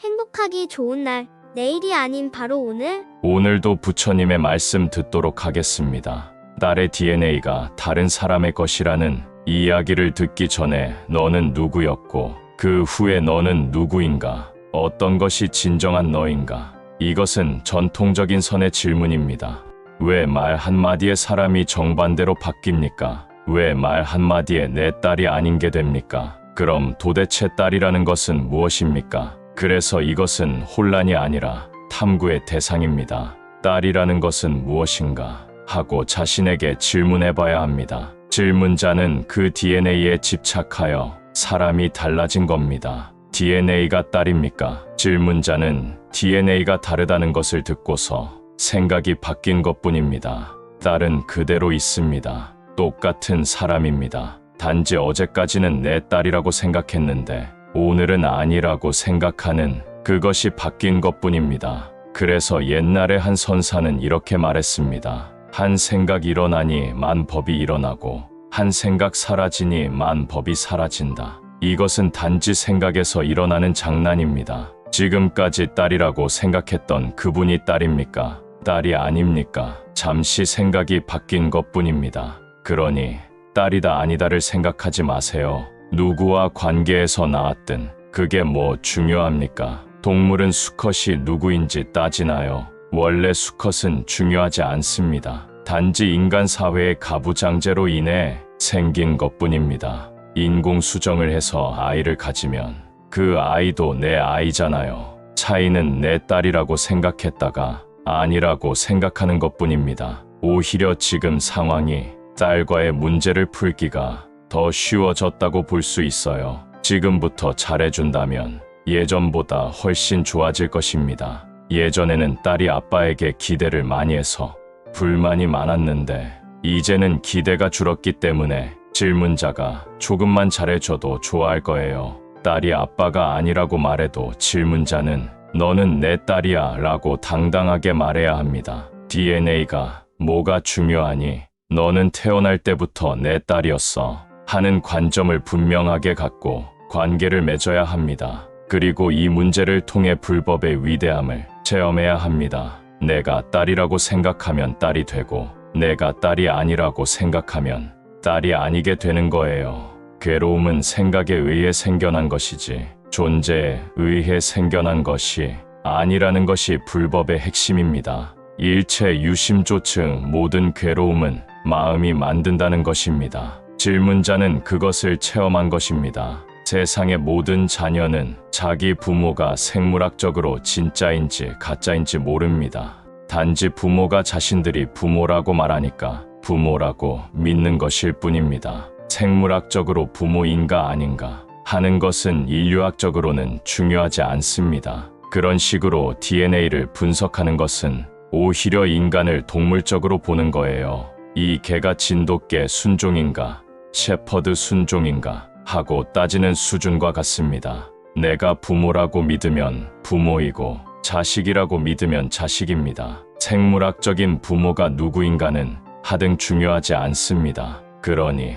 행복하기 좋은 날, 내일이 아닌 바로 오늘. 오늘도 부처님의 말씀 듣도록 하겠습니다. 딸의 DNA가 다른 사람의 것이라는 이 이야기를 듣기 전에 너는 누구였고 그 후에 너는 누구인가? 어떤 것이 진정한 너인가? 이것은 전통적인 선의 질문입니다. 왜 말 한마디에 사람이 정반대로 바뀝니까? 왜 말 한마디에 내 딸이 아닌 게 됩니까? 그럼 도대체 딸이라는 것은 무엇입니까? 그래서 이것은 혼란이 아니라 탐구의 대상입니다. 딸이라는 것은 무엇인가? 하고 자신에게 질문해봐야 합니다. 질문자는 그 DNA에 집착하여 사람이 달라진 겁니다. DNA가 딸입니까? 질문자는 DNA가 다르다는 것을 듣고서 생각이 바뀐 것뿐입니다. 딸은 그대로 있습니다. 똑같은 사람입니다. 단지 어제까지는 내 딸이라고 생각했는데 오늘은 아니라고 생각하는 그것이 바뀐 것뿐입니다. 그래서 옛날에 한 선사는 이렇게 말했습니다. 한 생각 일어나니 만 법이 일어나고 한 생각 사라지니 만 법이 사라진다. 이것은 단지 생각에서 일어나는 장난입니다. 지금까지 딸이라고 생각했던 그분이 딸입니까? 딸이 아닙니까? 잠시 생각이 바뀐 것뿐입니다. 그러니 딸이다 아니다를 생각하지 마세요. 누구와 관계에서 나왔든 그게 뭐 중요합니까? 동물은 수컷이 누구인지 따지나요? 원래 수컷은 중요하지 않습니다. 단지 인간 사회의 가부장제로 인해 생긴 것뿐입니다. 인공수정을 해서 아이를 가지면 그 아이도 내 아이잖아요. 차이는 내 딸이라고 생각했다가 아니라고 생각하는 것뿐입니다. 오히려 지금 상황이 딸과의 문제를 풀기가 더 쉬워졌다고 볼 수 있어요. 지금부터 잘해준다면 예전보다 훨씬 좋아질 것입니다. 예전에는 딸이 아빠에게 기대를 많이 해서 불만이 많았는데 이제는 기대가 줄었기 때문에 질문자가 조금만 잘해줘도 좋아할 거예요. 딸이 아빠가 아니라고 말해도 질문자는 너는 내 딸이야 라고 당당하게 말해야 합니다. DNA가 뭐가 중요하니? 너는 태어날 때부터 내 딸이었어 하는 관점을 분명하게 갖고 관계를 맺어야 합니다. 그리고 이 문제를 통해 불법의 위대함을 체험해야 합니다. 내가 딸이라고 생각하면 딸이 되고 내가 딸이 아니라고 생각하면 딸이 아니게 되는 거예요. 괴로움은 생각에 의해 생겨난 것이지 존재에 의해 생겨난 것이 아니라는 것이 불법의 핵심입니다. 일체 유심조증 모든 괴로움은 마음이 만든다는 것입니다. 질문자는 그것을 체험한 것입니다. 세상의 모든 자녀는 자기 부모가 생물학적으로 진짜인지 가짜인지 모릅니다. 단지 부모가 자신들이 부모라고 말하니까 부모라고 믿는 것일 뿐입니다. 생물학적으로 부모인가 아닌가 하는 것은 인류학적으로는 중요하지 않습니다. 그런 식으로 DNA를 분석하는 것은 오히려 인간을 동물적으로 보는 거예요. 이 개가 진돗개 순종인가 shepherd 순종인가 하고 따지는 수준과 같습니다. 내가 부모라고 믿으면 부모이고 자식이라고 믿으면 자식입니다. 생물학적인 부모가 누구인가는 하등 중요하지 않습니다. 그러니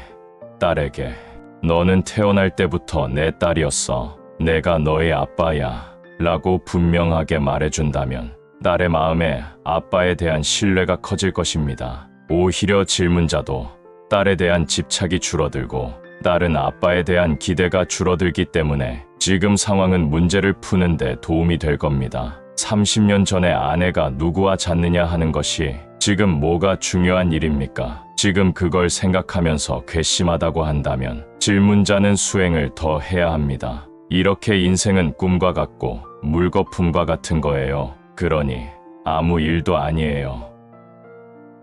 딸에게 너는 태어날 때부터 내 딸이었어. 내가 너의 아빠야 라고 분명하게 말해준다면 딸의 마음에 아빠에 대한 신뢰가 커질 것입니다. 오히려 질문자도 딸에 대한 집착이 줄어들고 딸은 아빠에 대한 기대가 줄어들기 때문에 지금 상황은 문제를 푸는데 도움이 될 겁니다. 30년 전에 아내가 누구와 잤느냐 하는 것이 지금 뭐가 중요한 일입니까? 지금 그걸 생각하면서 괘씸하다고 한다면 질문자는 수행을 더 해야 합니다. 이렇게 인생은 꿈과 같고 물거품과 같은 거예요. 그러니 아무 일도 아니에요.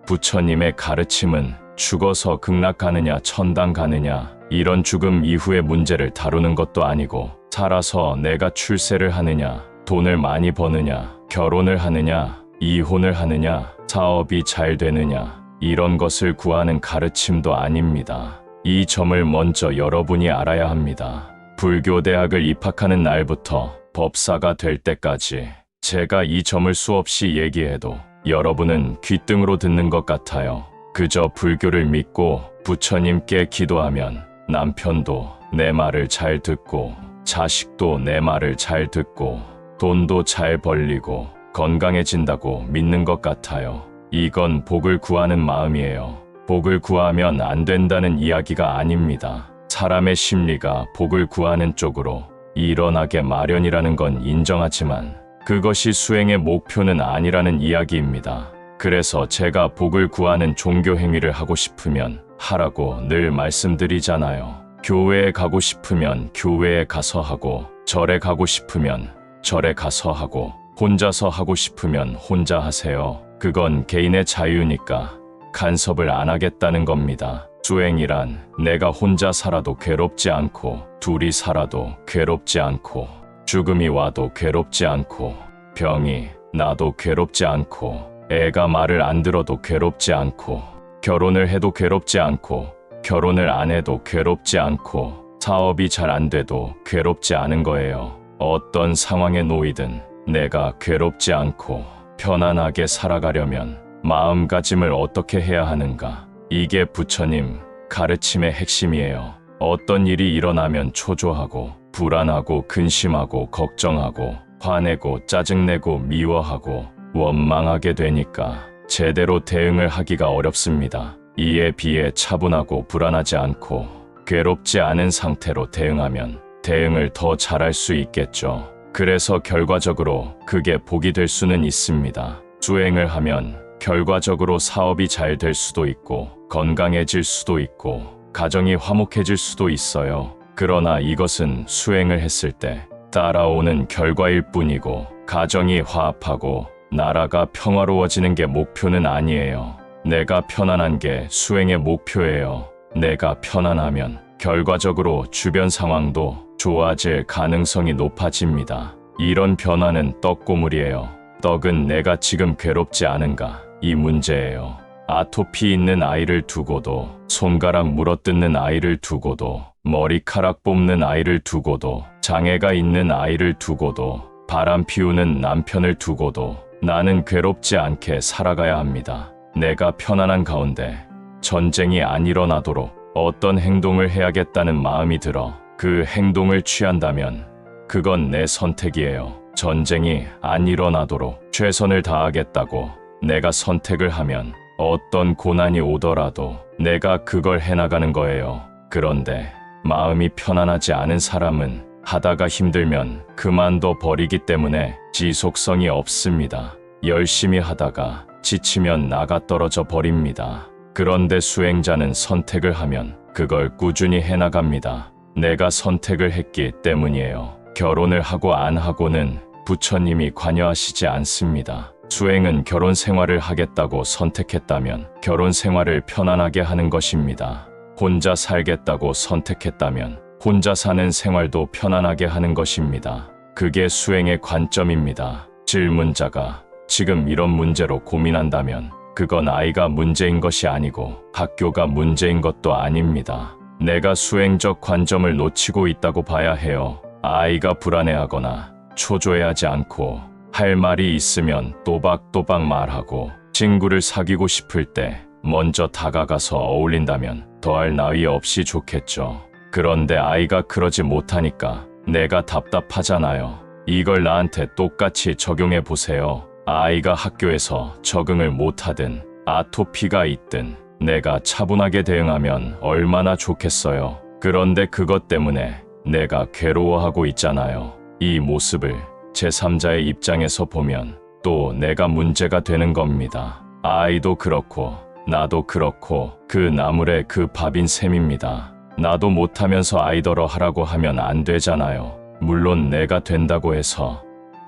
부처님의 가르침은 죽어서 극락 가느냐 천당 가느냐 이런 죽음 이후의 문제를 다루는 것도 아니고 살아서 내가 출세를 하느냐 돈을 많이 버느냐 결혼을 하느냐 이혼을 하느냐 사업이 잘 되느냐 이런 것을 구하는 가르침도 아닙니다. 이 점을 먼저 여러분이 알아야 합니다. 불교대학을 입학하는 날부터 법사가 될 때까지 제가 이 점을 수없이 얘기해도 여러분은 귓등으로 듣는 것 같아요. 그저 불교를 믿고 부처님께 기도하면 남편도 내 말을 잘 듣고 자식도 내 말을 잘 듣고 돈도 잘 벌리고 건강해진다고 믿는 것 같아요. 이건 복을 구하는 마음이에요. 복을 구하면 안 된다는 이야기가 아닙니다. 사람의 심리가 복을 구하는 쪽으로 일어나게 마련이라는 건 인정하지만 그것이 수행의 목표는 아니라는 이야기입니다. 그래서 제가 복을 구하는 종교 행위를 하고 싶으면 하라고 늘 말씀드리잖아요. 교회에 가고 싶으면 교회에 가서 하고, 절에 가고 싶으면 절에 가서 하고, 혼자서 하고 싶으면 혼자 하세요. 그건 개인의 자유니까 간섭을 안 하겠다는 겁니다. 수행이란 내가 혼자 살아도 괴롭지 않고, 둘이 살아도 괴롭지 않고, 죽음이 와도 괴롭지 않고, 병이 나도 괴롭지 않고, 애가 말을 안 들어도 괴롭지 않고, 결혼을 해도 괴롭지 않고, 결혼을 안 해도 괴롭지 않고, 사업이 잘 안 돼도 괴롭지 않은 거예요. 어떤 상황에 놓이든 내가 괴롭지 않고 편안하게 살아가려면 마음가짐을 어떻게 해야 하는가? 이게 부처님 가르침의 핵심이에요. 어떤 일이 일어나면 초조하고 불안하고 근심하고 걱정하고 화내고 짜증내고 미워하고 원망하게 되니까 제대로 대응을 하기가 어렵습니다. 이에 비해 차분하고 불안하지 않고 괴롭지 않은 상태로 대응하면 대응을 더 잘할 수 있겠죠. 그래서 결과적으로 그게 복이 될 수는 있습니다. 수행을 하면 결과적으로 사업이 잘 될 수도 있고 건강해질 수도 있고 가정이 화목해질 수도 있어요. 그러나 이것은 수행을 했을 때 따라오는 결과일 뿐이고 가정이 화합하고 나라가 평화로워지는 게 목표는 아니에요. 내가 편안한 게 수행의 목표예요. 내가 편안하면 결과적으로 주변 상황도 좋아질 가능성이 높아집니다. 이런 변화는 떡고물이에요. 떡은 내가 지금 괴롭지 않은가? 이 문제예요. 아토피 있는 아이를 두고도, 손가락 물어뜯는 아이를 두고도, 머리카락 뽑는 아이를 두고도, 장애가 있는 아이를 두고도, 바람 피우는 남편을 두고도 나는 괴롭지 않게 살아가야 합니다. 내가 편안한 가운데 전쟁이 안 일어나도록 어떤 행동을 해야겠다는 마음이 들어 그 행동을 취한다면 그건 내 선택이에요. 전쟁이 안 일어나도록 최선을 다하겠다고 내가 선택을 하면 어떤 고난이 오더라도 내가 그걸 해나가는 거예요. 그런데 마음이 편안하지 않은 사람은 하다가 힘들면 그만둬 버리기 때문에 지속성이 없습니다. 열심히 하다가 지치면 나가 떨어져 버립니다. 그런데 수행자는 선택을 하면 그걸 꾸준히 해나갑니다. 내가 선택을 했기 때문이에요. 결혼을 하고 안 하고는 부처님이 관여하시지 않습니다. 수행은 결혼 생활을 하겠다고 선택했다면 결혼 생활을 편안하게 하는 것입니다. 혼자 살겠다고 선택했다면 혼자 사는 생활도 편안하게 하는 것입니다. 그게 수행의 관점입니다. 질문자가 지금 이런 문제로 고민한다면 그건 아이가 문제인 것이 아니고 학교가 문제인 것도 아닙니다. 내가 수행적 관점을 놓치고 있다고 봐야 해요. 아이가 불안해하거나 초조해하지 않고 할 말이 있으면 또박또박 말하고 친구를 사귀고 싶을 때 먼저 다가가서 어울린다면 더할 나위 없이 좋겠죠. 그런데 아이가 그러지 못하니까 내가 답답하잖아요. 이걸 나한테 똑같이 적용해 보세요. 아이가 학교에서 적응을 못하든 아토피가 있든 내가 차분하게 대응하면 얼마나 좋겠어요. 그런데 그것 때문에 내가 괴로워하고 있잖아요. 이 모습을 제3자의 입장에서 보면 또 내가 문제가 되는 겁니다. 아이도 그렇고 나도 그렇고 그 나물에 그 밥인 셈입니다. 나도 못하면서 아이더러 하라고 하면 안 되잖아요. 물론 내가 된다고 해서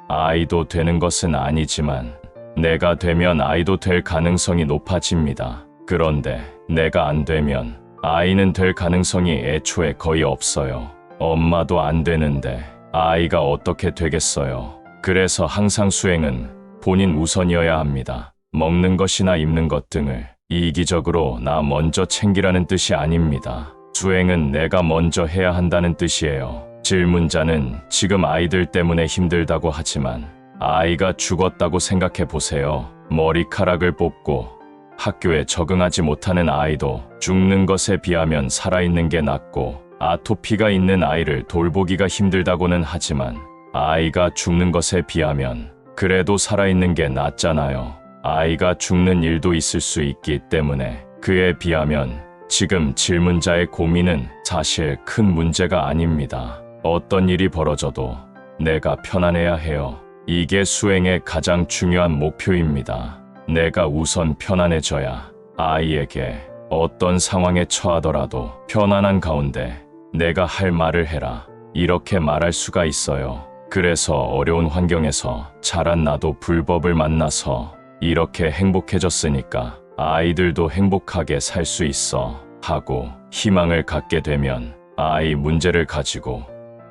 아이도 되는 것은 아니지만 내가 되면 아이도 될 가능성이 높아집니다. 그런데 내가 안 되면 아이는 될 가능성이 애초에 거의 없어요. 엄마도 안 되는데 아이가 어떻게 되겠어요. 그래서 항상 수행은 본인 우선이어야 합니다. 먹는 것이나 입는 것 등을 이기적으로 나 먼저 챙기라는 뜻이 아닙니다. 수행은 내가 먼저 해야 한다는 뜻이에요. 질문자는 지금 아이들 때문에 힘들다고 하지만 아이가 죽었다고 생각해 보세요. 머리카락을 뽑고 학교에 적응하지 못하는 아이도 죽는 것에 비하면 살아있는 게 낫고 아토피가 있는 아이를 돌보기가 힘들다고는 하지만 아이가 죽는 것에 비하면 그래도 살아있는 게 낫잖아요. 아이가 죽는 일도 있을 수 있기 때문에 그에 비하면 지금 질문자의 고민은 사실 큰 문제가 아닙니다. 어떤 일이 벌어져도 내가 편안해야 해요. 이게 수행의 가장 중요한 목표입니다. 내가 우선 편안해져야 아이에게 어떤 상황에 처하더라도 편안한 가운데 내가 할 말을 해라, 이렇게 말할 수가 있어요. 그래서 어려운 환경에서 자란 나도 불법을 만나서 이렇게 행복해졌으니까 아이들도 행복하게 살 수 있어 하고 희망을 갖게 되면 아이 문제를 가지고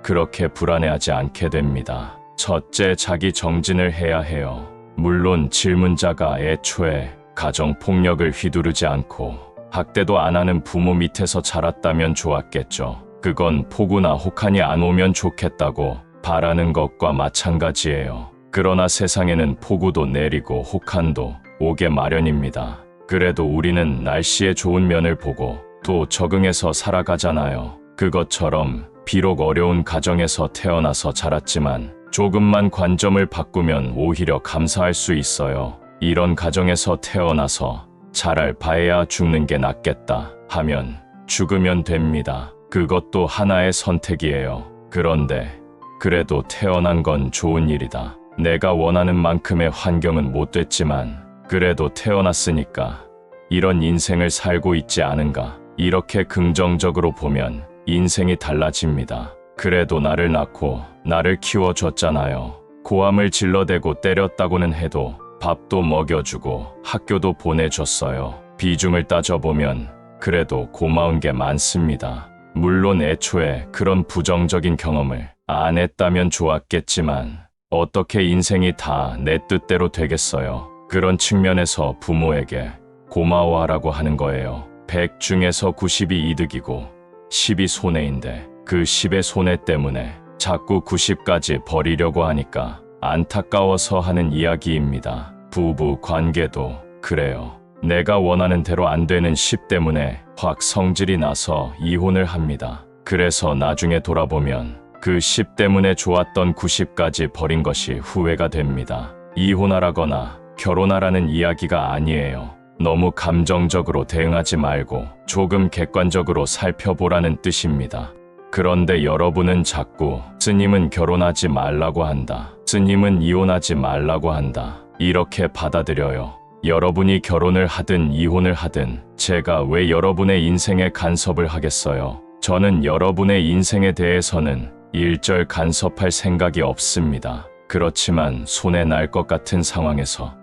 그렇게 불안해하지 않게 됩니다. 첫째, 자기 정진을 해야 해요. 물론 질문자가 애초에 가정폭력을 휘두르지 않고 학대도 안 하는 부모 밑에서 자랐다면 좋았겠죠. 그건 폭우나 혹한이 안 오면 좋겠다고 바라는 것과 마찬가지예요. 그러나 세상에는 폭우도 내리고 혹한도 오게 마련입니다. 그래도 우리는 날씨의 좋은 면을 보고 또 적응해서 살아가잖아요. 그것처럼 비록 어려운 가정에서 태어나서 자랐지만 조금만 관점을 바꾸면 오히려 감사할 수 있어요. 이런 가정에서 태어나서 자랄 바에야 죽는 게 낫겠다 하면 죽으면 됩니다. 그것도 하나의 선택이에요. 그런데 그래도 태어난 건 좋은 일이다. 내가 원하는 만큼의 환경은 못 됐지만 그래도 태어났으니까 이런 인생을 살고 있지 않은가. 이렇게 긍정적으로 보면 인생이 달라집니다. 그래도 나를 낳고 나를 키워줬잖아요. 고함을 질러대고 때렸다고는 해도 밥도 먹여주고 학교도 보내줬어요. 비중을 따져보면 그래도 고마운 게 많습니다. 물론 애초에 그런 부정적인 경험을 안 했다면 좋았겠지만 어떻게 인생이 다 내 뜻대로 되겠어요. 그런 측면에서 부모에게 고마워하라고 하는 거예요. 100 중에서 90이 이득이고 10이 손해인데 그 10의 손해 때문에 자꾸 90까지 버리려고 하니까 안타까워서 하는 이야기입니다. 부부 관계도 그래요. 내가 원하는 대로 안 되는 10 때문에 확 성질이 나서 이혼을 합니다. 그래서 나중에 돌아보면 그 10 때문에 좋았던 90까지 버린 것이 후회가 됩니다. 이혼하라거나 결혼하라는 이야기가 아니에요. 너무 감정적으로 대응하지 말고 조금 객관적으로 살펴보라는 뜻입니다. 그런데 여러분은 자꾸 스님은 결혼하지 말라고 한다, 스님은 이혼하지 말라고 한다, 이렇게 받아들여요. 여러분이 결혼을 하든 이혼을 하든 제가 왜 여러분의 인생에 간섭을 하겠어요? 저는 여러분의 인생에 대해서는 일절 간섭할 생각이 없습니다. 그렇지만 손해 날 것 같은 상황에서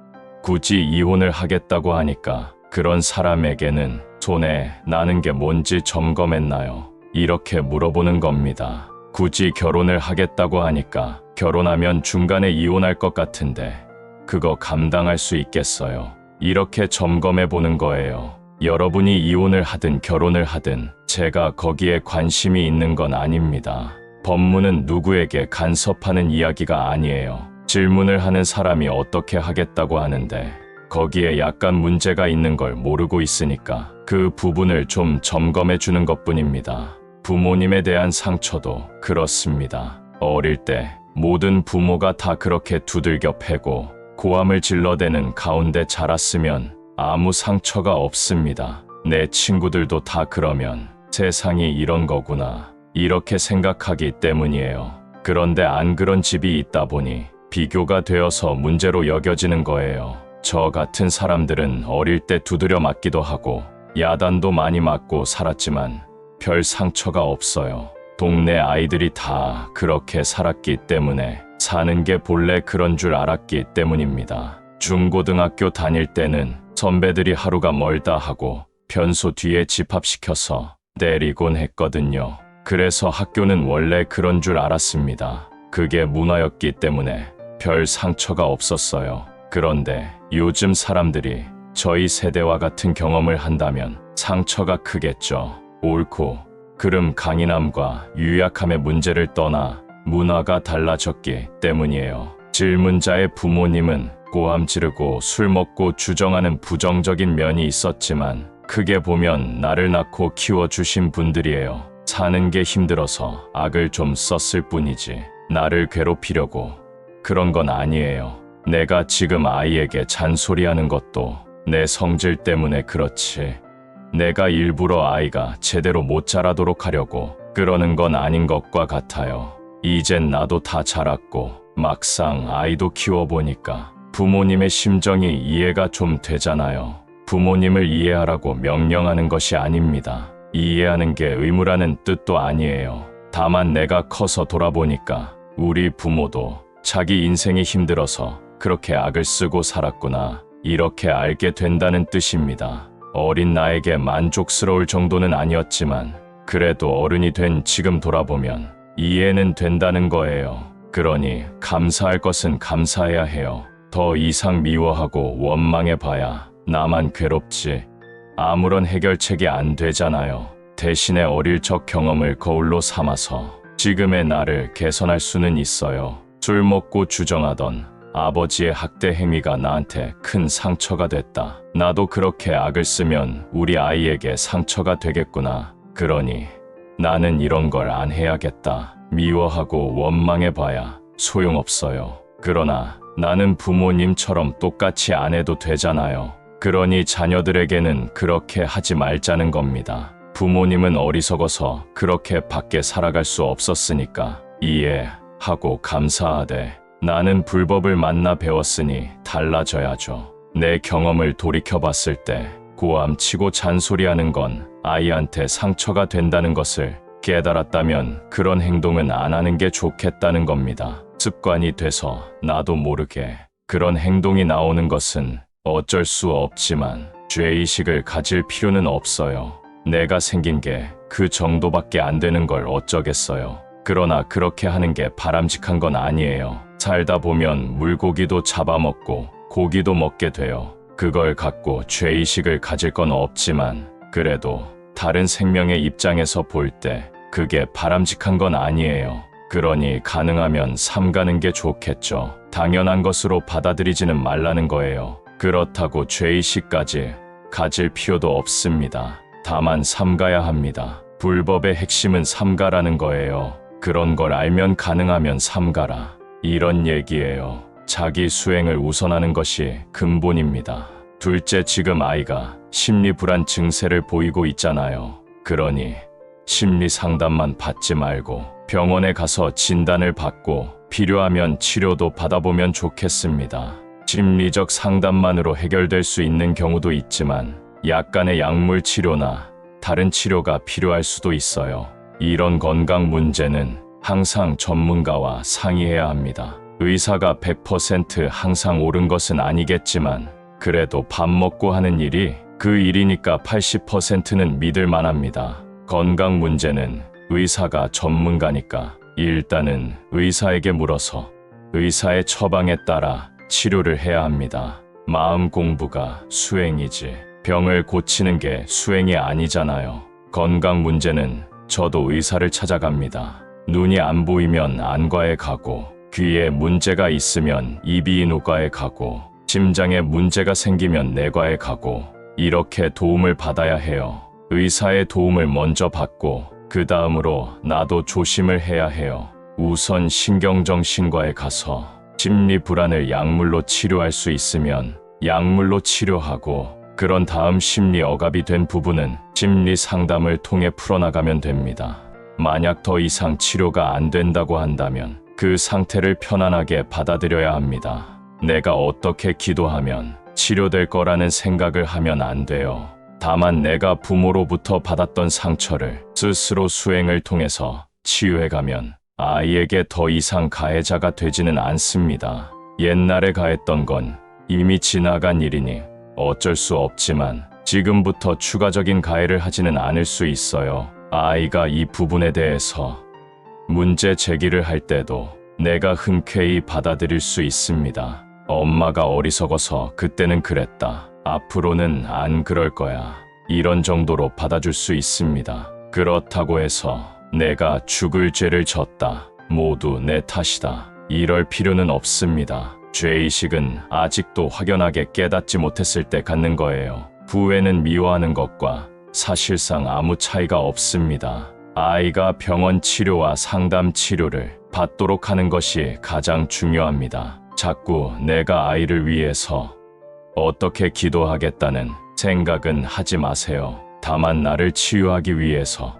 굳이 이혼을 하겠다고 하니까 그런 사람에게는 손해 나는 게 뭔지 점검했나요? 이렇게 물어보는 겁니다. 굳이 결혼을 하겠다고 하니까 결혼하면 중간에 이혼할 것 같은데 그거 감당할 수 있겠어요? 이렇게 점검해 보는 거예요. 여러분이 이혼을 하든 결혼을 하든 제가 거기에 관심이 있는 건 아닙니다. 법문은 누구에게 간섭하는 이야기가 아니에요. 질문을 하는 사람이 어떻게 하겠다고 하는데 거기에 약간 문제가 있는 걸 모르고 있으니까 그 부분을 좀 점검해 주는 것뿐입니다. 부모님에 대한 상처도 그렇습니다. 어릴 때 모든 부모가 다 그렇게 두들겨 패고 고함을 질러대는 가운데 자랐으면 아무 상처가 없습니다. 내 친구들도 다 그러면 세상이 이런 거구나 이렇게 생각하기 때문이에요. 그런데 안 그런 집이 있다 보니 비교가 되어서 문제로 여겨지는 거예요. 저 같은 사람들은 어릴 때 두드려 맞기도 하고 야단도 많이 맞고 살았지만 별 상처가 없어요. 동네 아이들이 다 그렇게 살았기 때문에 사는 게 본래 그런 줄 알았기 때문입니다. 중고등학교 다닐 때는 선배들이 하루가 멀다 하고 변소 뒤에 집합시켜서 내리곤 했거든요. 그래서 학교는 원래 그런 줄 알았습니다. 그게 문화였기 때문에 별 상처가 없었어요. 그런데 요즘 사람들이 저희 세대와 같은 경험을 한다면 상처가 크겠죠. 옳고 그름 강인함과 유약함의 문제를 떠나 문화가 달라졌기 때문이에요. 질문자의 부모님은 고함 지르고 술 먹고 주정하는 부정적인 면이 있었지만 크게 보면 나를 낳고 키워주신 분들이에요. 사는 게 힘들어서 악을 좀 썼을 뿐이지 나를 괴롭히려고 그런 건 아니에요. 내가 지금 아이에게 잔소리하는 것도 내 성질 때문에 그렇지. 내가 일부러 아이가 제대로 못 자라도록 하려고 그러는 건 아닌 것과 같아요. 이젠 나도 다 자랐고 막상 아이도 키워보니까 부모님의 심정이 이해가 좀 되잖아요. 부모님을 이해하라고 명령하는 것이 아닙니다. 이해하는 게 의무라는 뜻도 아니에요. 다만 내가 커서 돌아보니까 우리 부모도 자기 인생이 힘들어서 그렇게 악을 쓰고 살았구나. 이렇게 알게 된다는 뜻입니다. 어린 나에게 만족스러울 정도는 아니었지만 그래도 어른이 된 지금 돌아보면 이해는 된다는 거예요. 그러니 감사할 것은 감사해야 해요. 더 이상 미워하고 원망해봐야 나만 괴롭지. 아무런 해결책이 안 되잖아요. 대신에 어릴 적 경험을 거울로 삼아서 지금의 나를 개선할 수는 있어요. 술 먹고 주정하던 아버지의 학대 행위가 나한테 큰 상처가 됐다. 나도 그렇게 악을 쓰면 우리 아이에게 상처가 되겠구나. 그러니 나는 이런 걸 안 해야겠다. 미워하고 원망해봐야 소용없어요. 그러나 나는 부모님처럼 똑같이 안 해도 되잖아요. 그러니 자녀들에게는 그렇게 하지 말자는 겁니다. 부모님은 어리석어서 그렇게 밖에 살아갈 수 없었으니까 이해하고 감사하되 나는 불법을 만나 배웠으니 달라져야죠. 내 경험을 돌이켜봤을 때 고함치고 잔소리하는 건 아이한테 상처가 된다는 것을 깨달았다면 그런 행동은 안 하는 게 좋겠다는 겁니다. 습관이 돼서 나도 모르게 그런 행동이 나오는 것은 어쩔 수 없지만 죄의식을 가질 필요는 없어요. 내가 생긴 게 그 정도밖에 안 되는 걸 어쩌겠어요. 그러나 그렇게 하는 게 바람직한 건 아니에요. 살다 보면 물고기도 잡아먹고 고기도 먹게 돼요. 그걸 갖고 죄의식을 가질 건 없지만 그래도 다른 생명의 입장에서 볼 때 그게 바람직한 건 아니에요. 그러니 가능하면 삼가는 게 좋겠죠. 당연한 것으로 받아들이지는 말라는 거예요. 그렇다고 죄의식까지 가질 필요도 없습니다. 다만 삼가야 합니다. 불법의 핵심은 삼가라는 거예요. 그런 걸 알면 가능하면 삼가라. 이런 얘기예요. 자기 수행을 우선하는 것이 근본입니다. 둘째, 지금 아이가 심리 불안 증세를 보이고 있잖아요. 그러니 심리 상담만 받지 말고 병원에 가서 진단을 받고 필요하면 치료도 받아보면 좋겠습니다. 심리적 상담만으로 해결될 수 있는 경우도 있지만 약간의 약물 치료나 다른 치료가 필요할 수도 있어요. 이런 건강 문제는 항상 전문가와 상의해야 합니다. 의사가 100% 항상 옳은 것은 아니겠지만 그래도 밥 먹고 하는 일이 그 일이니까 80%는 믿을 만합니다. 건강 문제는 의사가 전문가니까 일단은 의사에게 물어서 의사의 처방에 따라 치료를 해야 합니다. 마음 공부가 수행이지 병을 고치는 게 수행이 아니잖아요. 건강 문제는 저도 의사를 찾아갑니다. 눈이 안 보이면 안과에 가고 귀에 문제가 있으면 이비인후과에 가고 심장에 문제가 생기면 내과에 가고 이렇게 도움을 받아야 해요. 의사의 도움을 먼저 받고 그 다음으로 나도 조심을 해야 해요. 우선 신경정신과에 가서 심리 불안을 약물로 치료할 수 있으면 약물로 치료하고 그런 다음 심리 억압이 된 부분은 심리 상담을 통해 풀어나가면 됩니다. 만약 더 이상 치료가 안 된다고 한다면 그 상태를 편안하게 받아들여야 합니다. 내가 어떻게 기도하면 치료될 거라는 생각을 하면 안 돼요. 다만 내가 부모로부터 받았던 상처를 스스로 수행을 통해서 치유해가면 아이에게 더 이상 가해자가 되지는 않습니다. 옛날에 가했던 건 이미 지나간 일이니 어쩔 수 없지만 지금부터 추가적인 가해를 하지는 않을 수 있어요. 아이가 이 부분에 대해서 문제 제기를 할 때도 내가 흔쾌히 받아들일 수 있습니다. 엄마가 어리석어서 그때는 그랬다. 앞으로는 안 그럴 거야. 이런 정도로 받아줄 수 있습니다. 그렇다고 해서 내가 죽을 죄를 졌다. 모두 내 탓이다. 이럴 필요는 없습니다. 죄의식은 아직도 확연하게 깨닫지 못했을 때 갖는 거예요. 후회는 미워하는 것과 사실상 아무 차이가 없습니다. 아이가 병원 치료와 상담 치료를 받도록 하는 것이 가장 중요합니다. 자꾸 내가 아이를 위해서 어떻게 기도하겠다는 생각은 하지 마세요. 다만 나를 치유하기 위해서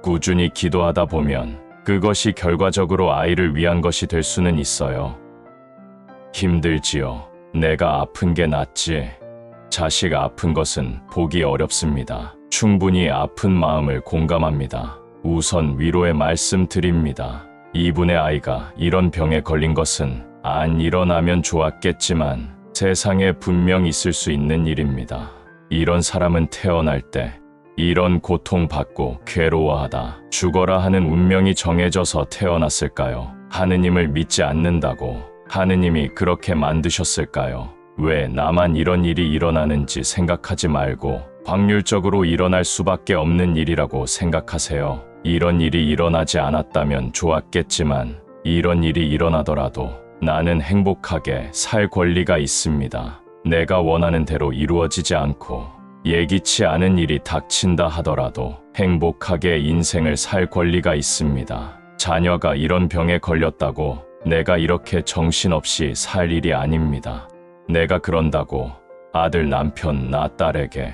꾸준히 기도하다 보면 그것이 결과적으로 아이를 위한 것이 될 수는 있어요. 힘들지요. 내가 아픈 게 낫지. 자식 아픈 것은 보기 어렵습니다. 충분히 아픈 마음을 공감합니다. 우선 위로의 말씀 드립니다. 이분의 아이가 이런 병에 걸린 것은 안 일어나면 좋았겠지만 세상에 분명 있을 수 있는 일입니다. 이런 사람은 태어날 때 이런 고통받고 괴로워하다 죽어라 하는 운명이 정해져서 태어났을까요? 하느님을 믿지 않는다고 하느님이 그렇게 만드셨을까요? 왜 나만 이런 일이 일어나는지 생각하지 말고 확률적으로 일어날 수밖에 없는 일이라고 생각하세요. 이런 일이 일어나지 않았다면 좋았겠지만 이런 일이 일어나더라도 나는 행복하게 살 권리가 있습니다. 내가 원하는 대로 이루어지지 않고 예기치 않은 일이 닥친다 하더라도 행복하게 인생을 살 권리가 있습니다. 자녀가 이런 병에 걸렸다고 내가 이렇게 정신없이 살 일이 아닙니다. 내가 그런다고 아들, 남편, 나 딸에게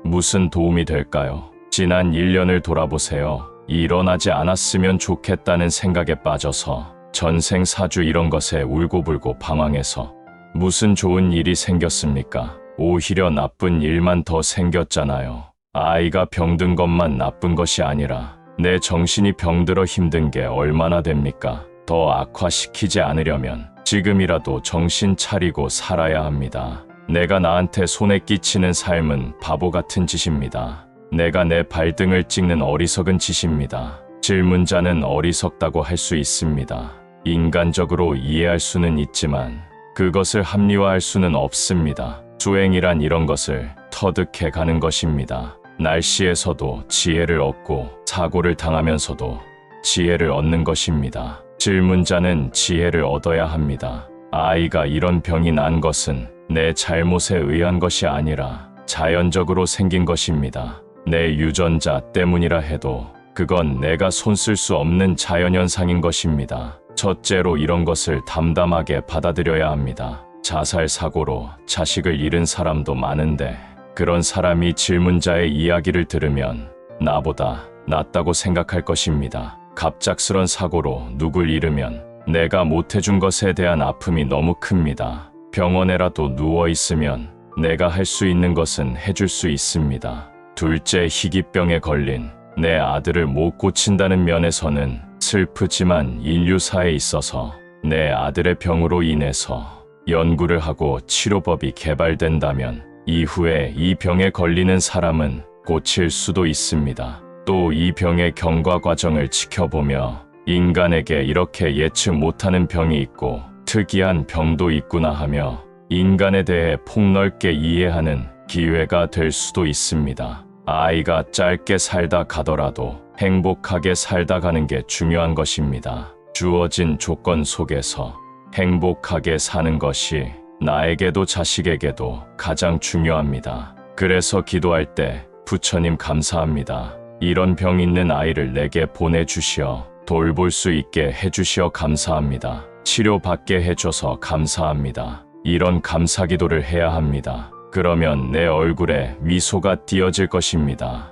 무슨 도움이 될까요? 지난 1년을 돌아보세요. 일어나지 않았으면 좋겠다는 생각에 빠져서 전생사주 이런 것에 울고불고 방황해서 무슨 좋은 일이 생겼습니까? 오히려 나쁜 일만 더 생겼잖아요. 아이가 병든 것만 나쁜 것이 아니라 내 정신이 병들어 힘든 게 얼마나 됩니까? 더 악화시키지 않으려면 지금이라도 정신 차리고 살아야 합니다. 내가 나한테 손에 끼치는 삶은 바보 같은 짓입니다. 내가 내 발등을 찍는 어리석은 짓입니다. 질문자는 어리석다고 할 수 있습니다. 인간적으로 이해할 수는 있지만 그것을 합리화할 수는 없습니다. 수행이란 이런 것을 터득해 가는 것입니다. 날씨에서도 지혜를 얻고 사고를 당하면서도 지혜를 얻는 것입니다. 질문자는 지혜를 얻어야 합니다. 아이가 이런 병이 난 것은 내 잘못에 의한 것이 아니라 자연적으로 생긴 것입니다. 내 유전자 때문이라 해도 그건 내가 손쓸 수 없는 자연현상인 것입니다. 첫째로 이런 것을 담담하게 받아들여야 합니다. 자살 사고로 자식을 잃은 사람도 많은데 그런 사람이 질문자의 이야기를 들으면 나보다 낫다고 생각할 것입니다. 갑작스런 사고로 누굴 잃으면 내가 못해준 것에 대한 아픔이 너무 큽니다. 병원에라도 누워있으면 내가 할 수 있는 것은 해줄 수 있습니다. 둘째, 희귀병에 걸린 내 아들을 못 고친다는 면에서는 슬프지만 인류사에 있어서 내 아들의 병으로 인해서 연구를 하고 치료법이 개발된다면 이후에 이 병에 걸리는 사람은 고칠 수도 있습니다. 또 이 병의 경과 과정을 지켜보며 인간에게 이렇게 예측 못하는 병이 있고 특이한 병도 있구나 하며 인간에 대해 폭넓게 이해하는 기회가 될 수도 있습니다. 아이가 짧게 살다 가더라도 행복하게 살다 가는 게 중요한 것입니다. 주어진 조건 속에서 행복하게 사는 것이 나에게도 자식에게도 가장 중요합니다. 그래서 기도할 때 부처님 감사합니다. 이런 병 있는 아이를 내게 보내주시어 돌볼 수 있게 해주시어 감사합니다. 치료받게 해줘서 감사합니다. 이런 감사 기도를 해야 합니다. 그러면 내 얼굴에 미소가 띄어질 것입니다.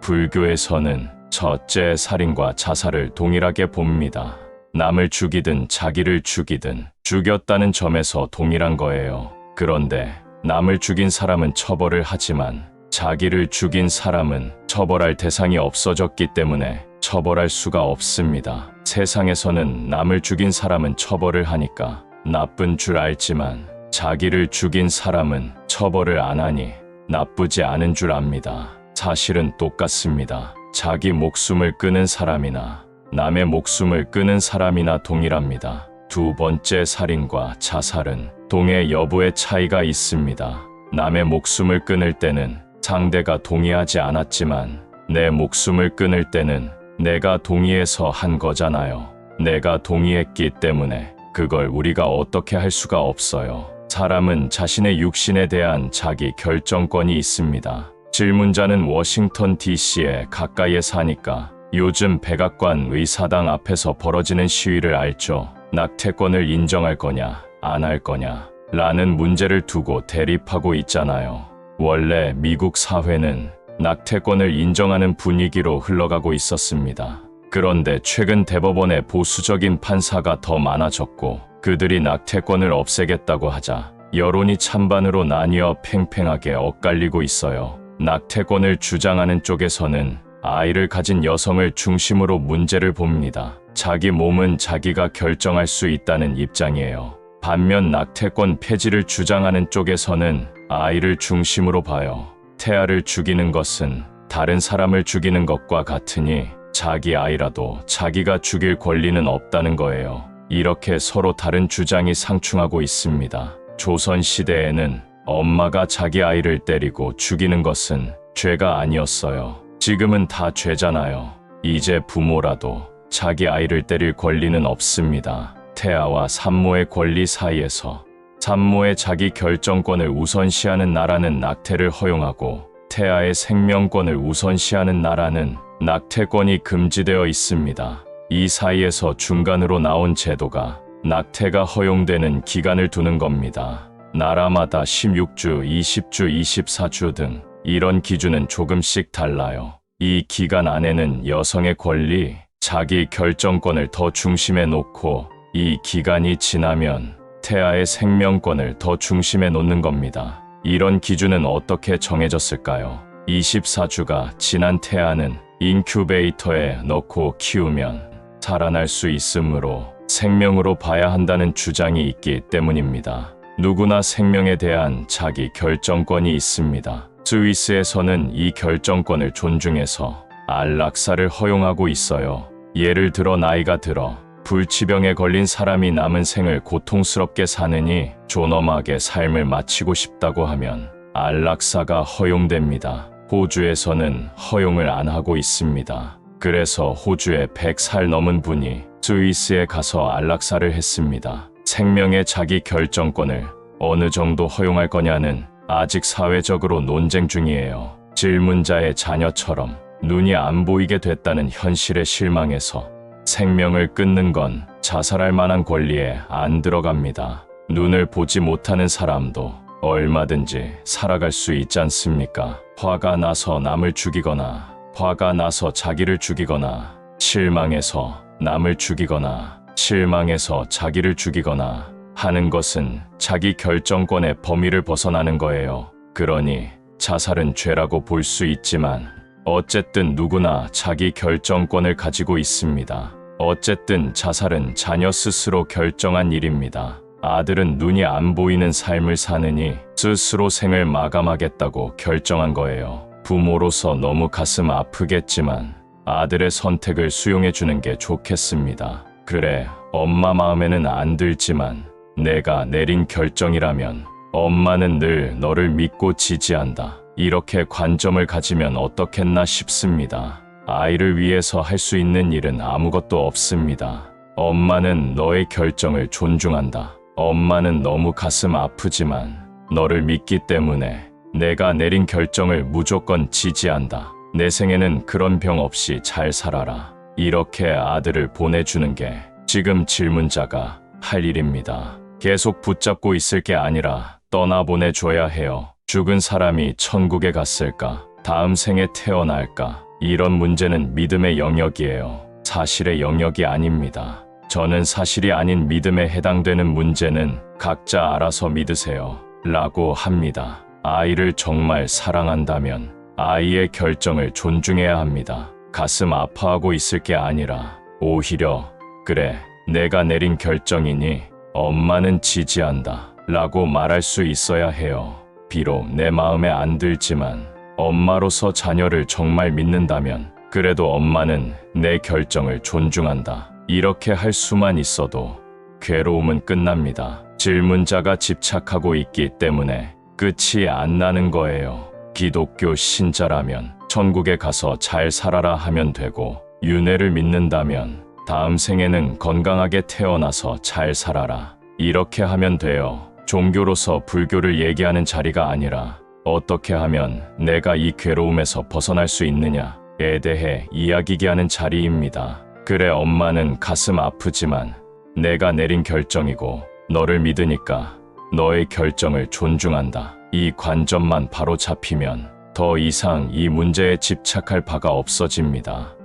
불교에서는 첫째, 살인과 자살을 동일하게 봅니다. 남을 죽이든 자기를 죽이든 죽였다는 점에서 동일한 거예요. 그런데 남을 죽인 사람은 처벌을 하지만 자기를 죽인 사람은 처벌할 대상이 없어졌기 때문에 처벌할 수가 없습니다. 세상에서는 남을 죽인 사람은 처벌을 하니까 나쁜 줄 알지만 자기를 죽인 사람은 처벌을 안 하니 나쁘지 않은 줄 압니다. 사실은 똑같습니다. 자기 목숨을 끊은 사람이나 남의 목숨을 끊은 사람이나 동일합니다. 두 번째, 살인과 자살은 동의 여부의 차이가 있습니다. 남의 목숨을 끊을 때는 상대가 동의하지 않았지만 내 목숨을 끊을 때는 내가 동의해서 한 거잖아요. 내가 동의했기 때문에 그걸 우리가 어떻게 할 수가 없어요. 사람은 자신의 육신에 대한 자기 결정권이 있습니다. 질문자는 워싱턴 DC에 가까이에 사니까 요즘 백악관 의사당 앞에서 벌어지는 시위를 알죠? 낙태권을 인정할 거냐, 안 할 거냐 라는 문제를 두고 대립하고 있잖아요. 원래 미국 사회는 낙태권을 인정하는 분위기로 흘러가고 있었습니다. 그런데 최근 대법원의 보수적인 판사가 더 많아졌고 그들이 낙태권을 없애겠다고 하자 여론이 찬반으로 나뉘어 팽팽하게 엇갈리고 있어요. 낙태권을 주장하는 쪽에서는 아이를 가진 여성을 중심으로 문제를 봅니다. 자기 몸은 자기가 결정할 수 있다는 입장이에요. 반면 낙태권 폐지를 주장하는 쪽에서는 아이를 중심으로 봐요. 태아를 죽이는 것은 다른 사람을 죽이는 것과 같으니 자기 아이라도 자기가 죽일 권리는 없다는 거예요. 이렇게 서로 다른 주장이 상충하고 있습니다. 조선시대에는 엄마가 자기 아이를 때리고 죽이는 것은 죄가 아니었어요. 지금은 다 죄잖아요. 이제 부모라도 자기 아이를 때릴 권리는 없습니다. 태아와 산모의 권리 사이에서 산모의 자기 결정권을 우선시하는 나라는 낙태를 허용하고 태아의 생명권을 우선시하는 나라는 낙태권이 금지되어 있습니다. 이 사이에서 중간으로 나온 제도가 낙태가 허용되는 기간을 두는 겁니다. 나라마다 16주, 20주, 24주 등 이런 기준은 조금씩 달라요. 이 기간 안에는 여성의 권리, 자기 결정권을 더 중심에 놓고 이 기간이 지나면 태아의 생명권을 더 중심에 놓는 겁니다. 이런 기준은 어떻게 정해졌을까요? 24주가 지난 태아는 인큐베이터에 넣고 키우면 살아날 수 있으므로 생명으로 봐야 한다는 주장이 있기 때문입니다. 누구나 생명에 대한 자기 결정권이 있습니다. 스위스에서는 이 결정권을 존중해서 안락사를 허용하고 있어요. 예를 들어 나이가 들어 불치병에 걸린 사람이 남은 생을 고통스럽게 사느니 존엄하게 삶을 마치고 싶다고 하면 안락사가 허용됩니다. 호주에서는 허용을 안 하고 있습니다. 그래서 호주에 100살 넘은 분이 스위스에 가서 안락사를 했습니다. 생명의 자기 결정권을 어느 정도 허용할 거냐는 아직 사회적으로 논쟁 중이에요. 질문자의 자녀처럼 눈이 안 보이게 됐다는 현실에 실망해서 생명을 끊는 건 자살할 만한 권리에 안 들어갑니다. 눈을 보지 못하는 사람도 얼마든지 살아갈 수 있지 않습니까? 화가 나서 남을 죽이거나 화가 나서 자기를 죽이거나 실망해서 남을 죽이거나 실망해서 자기를 죽이거나 하는 것은 자기 결정권의 범위를 벗어나는 거예요. 그러니 자살은 죄라고 볼 수 있지만 어쨌든 누구나 자기 결정권을 가지고 있습니다. 어쨌든 자살은 자녀 스스로 결정한 일입니다. 아들은 눈이 안 보이는 삶을 사느니 스스로 생을 마감하겠다고 결정한 거예요. 부모로서 너무 가슴 아프겠지만 아들의 선택을 수용해 주는 게 좋겠습니다. 그래, 엄마 마음에는 안 들지만 내가 내린 결정이라면 엄마는 늘 너를 믿고 지지한다. 이렇게 관점을 가지면 어떻겠나 싶습니다. 아이를 위해서 할 수 있는 일은 아무것도 없습니다. 엄마는 너의 결정을 존중한다. 엄마는 너무 가슴 아프지만 너를 믿기 때문에 내가 내린 결정을 무조건 지지한다. 내 생에는 그런 병 없이 잘 살아라. 이렇게 아들을 보내주는 게 지금 질문자가 할 일입니다. 계속 붙잡고 있을 게 아니라 떠나보내줘야 해요. 죽은 사람이 천국에 갔을까? 다음 생에 태어날까? 이런 문제는 믿음의 영역이에요. 사실의 영역이 아닙니다. 저는 사실이 아닌 믿음에 해당되는 문제는 각자 알아서 믿으세요. 라고 합니다. 아이를 정말 사랑한다면 아이의 결정을 존중해야 합니다. 가슴 아파하고 있을 게 아니라 오히려 그래, 내가 내린 결정이니 엄마는 지지한다. 라고 말할 수 있어야 해요. 비록 내 마음에 안 들지만 엄마로서 자녀를 정말 믿는다면 그래도 엄마는 내 결정을 존중한다. 이렇게 할 수만 있어도 괴로움은 끝납니다. 질문자가 집착하고 있기 때문에 끝이 안 나는 거예요. 기독교 신자라면 천국에 가서 잘 살아라 하면 되고 윤회를 믿는다면 다음 생에는 건강하게 태어나서 잘 살아라. 이렇게 하면 돼요. 종교로서 불교를 얘기하는 자리가 아니라 어떻게 하면 내가 이 괴로움에서 벗어날 수 있느냐, 에 대해 이야기게 하는 자리입니다. 그래, 엄마는 가슴 아프지만 내가 내린 결정이고 너를 믿으니까 너의 결정을 존중한다. 이 관점만 바로 잡히면 더 이상 이 문제에 집착할 바가 없어집니다.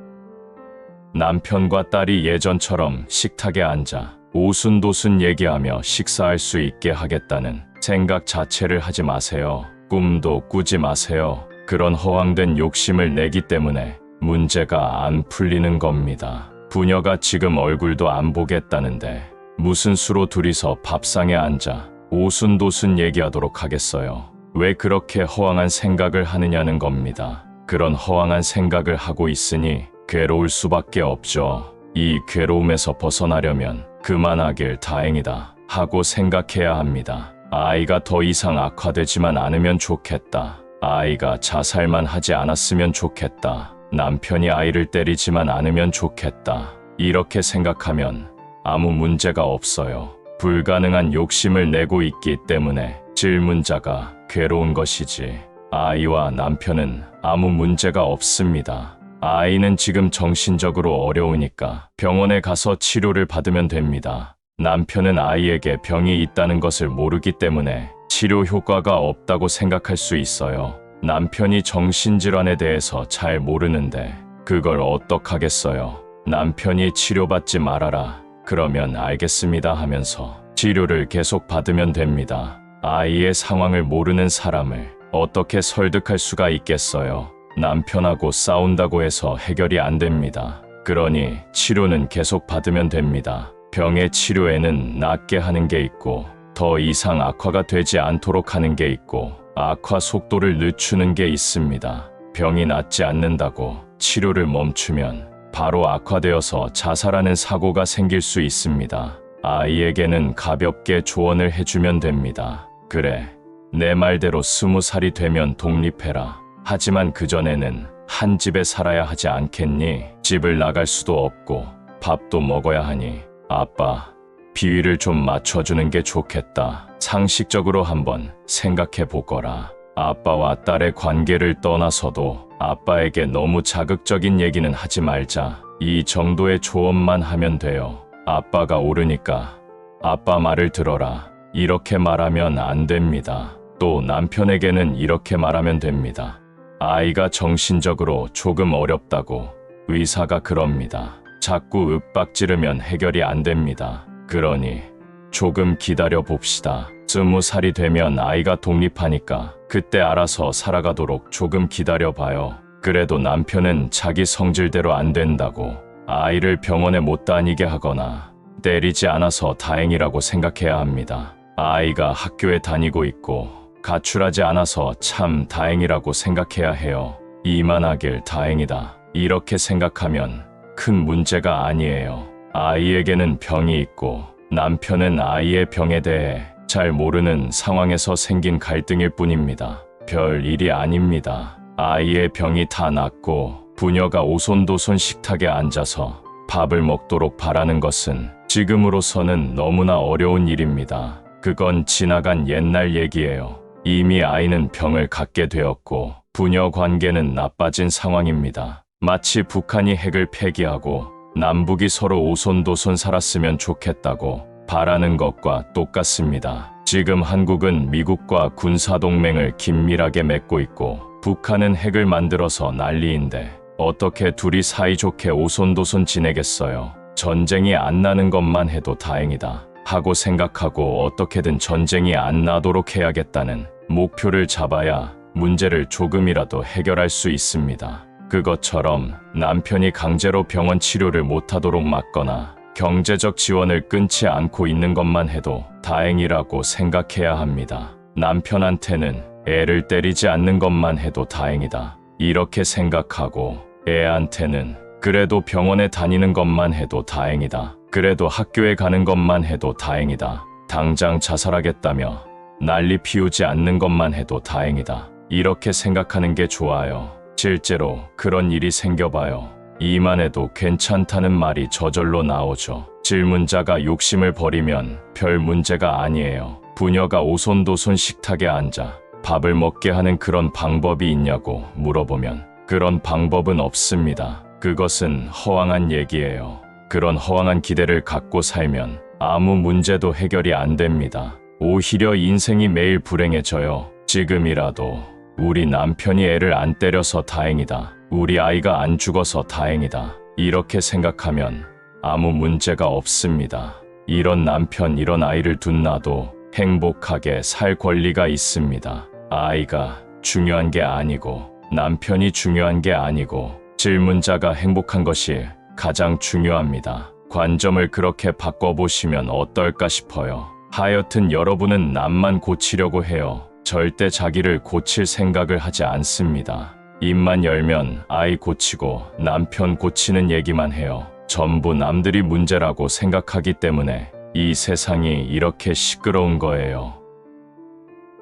남편과 딸이 예전처럼 식탁에 앉아 오순도순 얘기하며 식사할 수 있게 하겠다는 생각 자체를 하지 마세요. 꿈도 꾸지 마세요. 그런 허황된 욕심을 내기 때문에 문제가 안 풀리는 겁니다. 부녀가 지금 얼굴도 안 보겠다는데 무슨 수로 둘이서 밥상에 앉아 오순도순 얘기하도록 하겠어요. 왜 그렇게 허황한 생각을 하느냐는 겁니다. 그런 허황한 생각을 하고 있으니 괴로울 수밖에 없죠. 이 괴로움에서 벗어나려면 그만하길 다행이다 하고 생각해야 합니다. 아이가 더 이상 악화되지만 않으면 좋겠다. 아이가 자살만 하지 않았으면 좋겠다. 남편이 아이를 때리지만 않으면 좋겠다. 이렇게 생각하면 아무 문제가 없어요. 불가능한 욕심을 내고 있기 때문에 질문자가 괴로운 것이지 아이와 남편은 아무 문제가 없습니다. 아이는 지금 정신적으로 어려우니까 병원에 가서 치료를 받으면 됩니다. 남편은 아이에게 병이 있다는 것을 모르기 때문에 치료 효과가 없다고 생각할 수 있어요. 남편이 정신질환에 대해서 잘 모르는데 그걸 어떡하겠어요. 남편이 치료받지 말아라. 그러면 알겠습니다 하면서 치료를 계속 받으면 됩니다. 아이의 상황을 모르는 사람을 어떻게 설득할 수가 있겠어요. 남편하고 싸운다고 해서 해결이 안 됩니다. 그러니 치료는 계속 받으면 됩니다. 병의 치료에는 낫게 하는 게 있고 더 이상 악화가 되지 않도록 하는 게 있고 악화 속도를 늦추는 게 있습니다. 병이 낫지 않는다고 치료를 멈추면 바로 악화되어서 자살하는 사고가 생길 수 있습니다. 아이에게는 가볍게 조언을 해주면 됩니다. 그래, 내 말대로 20살이 되면 독립해라. 하지만 그전에는 한 집에 살아야 하지 않겠니? 집을 나갈 수도 없고 밥도 먹어야 하니 아빠, 비위를 좀 맞춰주는 게 좋겠다. 상식적으로 한번 생각해 보거라. 아빠와 딸의 관계를 떠나서도 아빠에게 너무 자극적인 얘기는 하지 말자. 이 정도의 조언만 하면 돼요. 아빠가 옳으니까 아빠 말을 들어라. 이렇게 말하면 안 됩니다. 또 남편에게는 이렇게 말하면 됩니다. 아이가 정신적으로 조금 어렵다고 의사가 그럽니다. 자꾸 윽박지르면 해결이 안 됩니다. 그러니 조금 기다려 봅시다. 20살이 되면 아이가 독립하니까 그때 알아서 살아가도록 조금 기다려봐요. 그래도 남편은 자기 성질대로 안 된다고 아이를 병원에 못 다니게 하거나 때리지 않아서 다행이라고 생각해야 합니다. 아이가 학교에 다니고 있고 가출하지 않아서 참 다행이라고 생각해야 해요. 이만하길 다행이다. 이렇게 생각하면 큰 문제가 아니에요. 아이에게는 병이 있고 남편은 아이의 병에 대해 잘 모르는 상황에서 생긴 갈등일 뿐입니다. 별 일이 아닙니다. 아이의 병이 다 낫고 부녀가 오손도손 식탁에 앉아서 밥을 먹도록 바라는 것은 지금으로서는 너무나 어려운 일입니다. 그건 지나간 옛날 얘기예요. 이미 아이는 병을 갖게 되었고 부녀 관계는 나빠진 상황입니다. 마치 북한이 핵을 폐기하고 남북이 서로 오손도손 살았으면 좋겠다고 바라는 것과 똑같습니다. 지금 한국은 미국과 군사동맹을 긴밀하게 맺고 있고 북한은 핵을 만들어서 난리인데 어떻게 둘이 사이좋게 오손도손 지내겠어요. 전쟁이 안 나는 것만 해도 다행이다 하고 생각하고 어떻게든 전쟁이 안 나도록 해야겠다는 목표를 잡아야 문제를 조금이라도 해결할 수 있습니다. 그것처럼 남편이 강제로 병원 치료를 못하도록 막거나 경제적 지원을 끊지 않고 있는 것만 해도 다행이라고 생각해야 합니다. 남편한테는 애를 때리지 않는 것만 해도 다행이다. 이렇게 생각하고 애한테는 그래도 병원에 다니는 것만 해도 다행이다. 그래도 학교에 가는 것만 해도 다행이다. 당장 자살하겠다며 난리 피우지 않는 것만 해도 다행이다. 이렇게 생각하는 게 좋아요. 실제로 그런 일이 생겨봐요. 이만 해도 괜찮다는 말이 저절로 나오죠. 질문자가 욕심을 버리면 별 문제가 아니에요. 부녀가 오손도손 식탁에 앉아 밥을 먹게 하는 그런 방법이 있냐고 물어보면 그런 방법은 없습니다. 그것은 허황한 얘기예요. 그런 허황한 기대를 갖고 살면 아무 문제도 해결이 안 됩니다. 오히려 인생이 매일 불행해져요. 지금이라도 우리 남편이 애를 안 때려서 다행이다. 우리 아이가 안 죽어서 다행이다. 이렇게 생각하면 아무 문제가 없습니다. 이런 남편, 이런 아이를 둔 나도 행복하게 살 권리가 있습니다. 아이가 중요한 게 아니고 남편이 중요한 게 아니고 질문자가 행복한 것이 가장 중요합니다. 관점을 그렇게 바꿔보시면 어떨까 싶어요. 하여튼 여러분은 남만 고치려고 해요. 절대 자기를 고칠 생각을 하지 않습니다. 입만 열면 아이 고치고 남편 고치는 얘기만 해요. 전부 남들이 문제라고 생각하기 때문에 이 세상이 이렇게 시끄러운 거예요.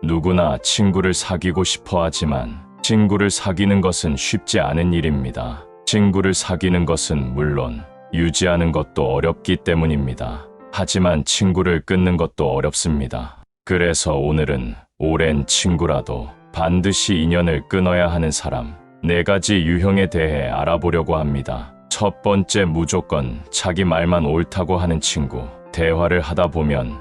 누구나 친구를 사귀고 싶어 하지만 친구를 사귀는 것은 쉽지 않은 일입니다. 친구를 사귀는 것은 물론 유지하는 것도 어렵기 때문입니다. 하지만 친구를 끊는 것도 어렵습니다. 그래서 오늘은 오랜 친구라도 반드시 인연을 끊어야 하는 사람 4가지 유형에 대해 알아보려고 합니다. 첫 번째, 무조건 자기 말만 옳다고 하는 친구. 대화를 하다 보면